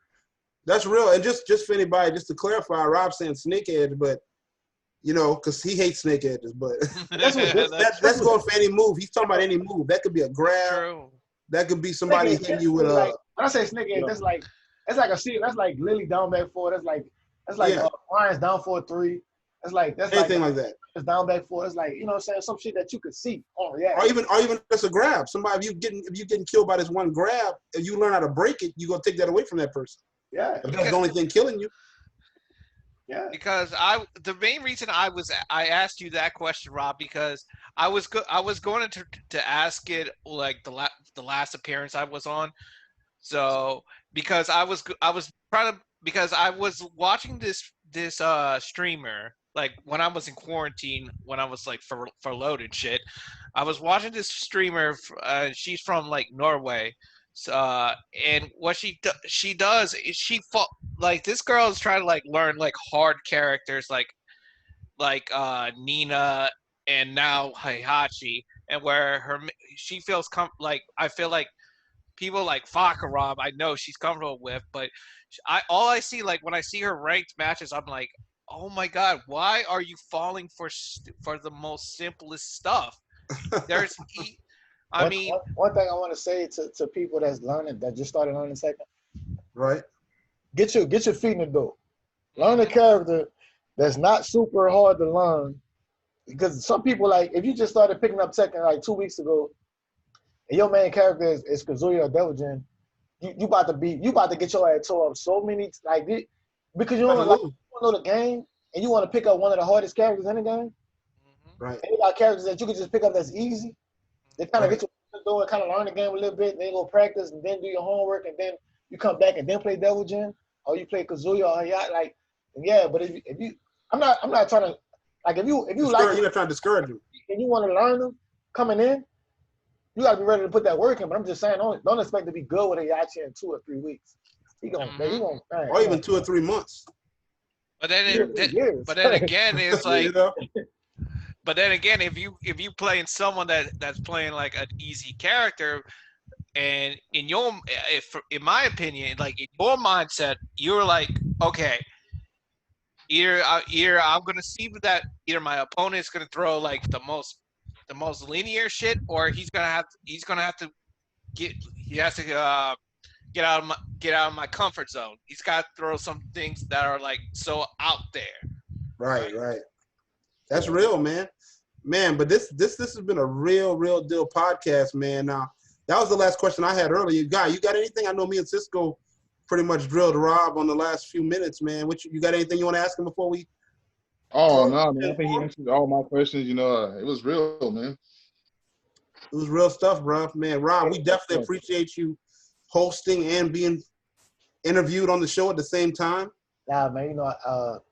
that's real. And just for anybody, just to clarify, Rob saying snake edge, but you know, because he hates snake edges, but that's going for any move. He's talking about any move. That could be a grab. True. That could be somebody hitting you with a. Like, when I say snake edge, that's like Lily down back 4. That's like Ryan's down 4-3. That's anything like that. It's down back 4. It's like, you know what I'm saying, some shit that you could see on react. Or even just a grab. Somebody, if you getting killed by this one grab, if you learn how to break it, you gonna take that away from that person. Yeah. If that's the only thing killing you. Yeah. Because the main reason I asked you that question, Rob, because I was going to ask it like the last appearance I was on. So because I was trying to, because I was watching this streamer, like when I was in quarantine, when I was like furloughed and shit, I was watching this streamer. She's from like Norway. And what she does is like this girl is trying to like learn like hard characters like Nina and now Heihachi, and where she feels like I feel like people like Hotboyrob, I know she's comfortable with, but all I see, like when I see her ranked matches, I'm like, oh my god, why are you falling for the most simplest stuff? There's, I mean, one thing I want to say to people that's learning, that just started learning Tekken, Right. get your feet in the door. Learn a character that's not super hard to learn, because some people, like, if you just started picking up Tekken like 2 weeks ago, and your main character is Kazuya or Devil, you about to get your ass tore up so many, like, because you don't know the game, and you want to pick up one of the hardest characters in the game. Right. And you got characters that you can just pick up that's easy. They kind of get you door and kind of learn the game a little bit, and then go practice, and then do your homework, and then you come back and then play Devil Jin, or you play Kazuya or Hayat, like, yeah. But if you, I'm not trying to, like, if you like, you're not trying to discourage you, and you want to learn them coming in, you got to be ready to put that work in. But I'm just saying, don't expect to be good with Hayachi in 2 or 3 weeks. He gonna, or even 2 or 3 months. But then again, it's like, You know? but then again, if you playing someone that's playing like an easy character, and in my opinion, like in your mindset, you're like, okay, either I'm gonna see that either my opponent's gonna throw like the most linear shit, or he has to get out of my comfort zone. He's got to throw some things that are like so out there. Right. That's real, man. But this has been a real deal podcast, man. Now, that was the last question I had earlier. You got anything? I know me and Cisco pretty much drilled Rob on the last few minutes, man. You got anything you want to ask him before we? Oh no, man! I think he answered all my questions. You know, it was real, man. It was real stuff, bro. Man, Rob, we definitely appreciate you hosting and being interviewed on the show at the same time. Nah, man,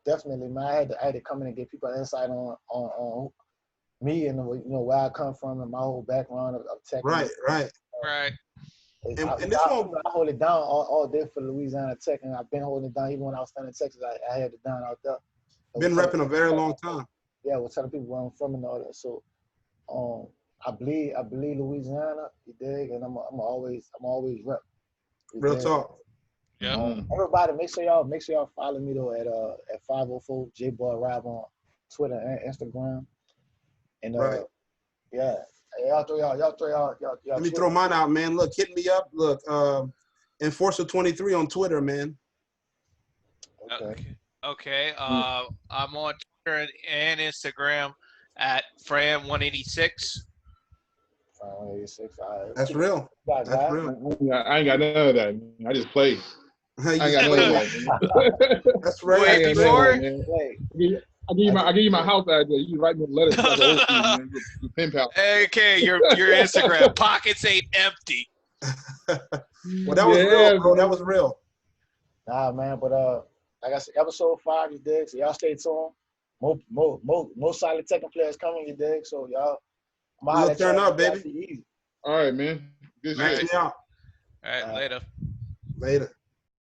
definitely, man. I had to come in and get people insight on me and where I come from and my whole background of Tekken. Right. And this one, I hold it down all day for Louisiana Tekken. I've been holding it down even when I was staying in Texas. I had it down out there. Been repping a very long time. Yeah, we're telling people where I'm from and all that. So, I believe Louisiana, you dig, and I'm always rep. Real talk. Yeah. Everybody, make sure y'all follow me though at 504 Hotboyrob on Twitter and Instagram. And yeah, y'all throw y'all. Let me throw mine out, man. Look, hit me up. Look, Enforcer23 on Twitter, man. Okay. I'm on Twitter and Instagram at Fran186. 186. That's real. That's real. I ain't got none of that. Man. I just play. I ain't got none of that. Man. That's right. Wait, before. I give you my house address. You can write me a letter. Your pen pal. Okay, your Instagram pockets ain't empty. Well, that was real, bro. That was real. Nah, man, but like I said, episode 5, you dig. So y'all stay tuned. More solid Tekken players coming, you dig. So y'all, we'll turn up, baby. All right, man. Good shit. All right, later. Later.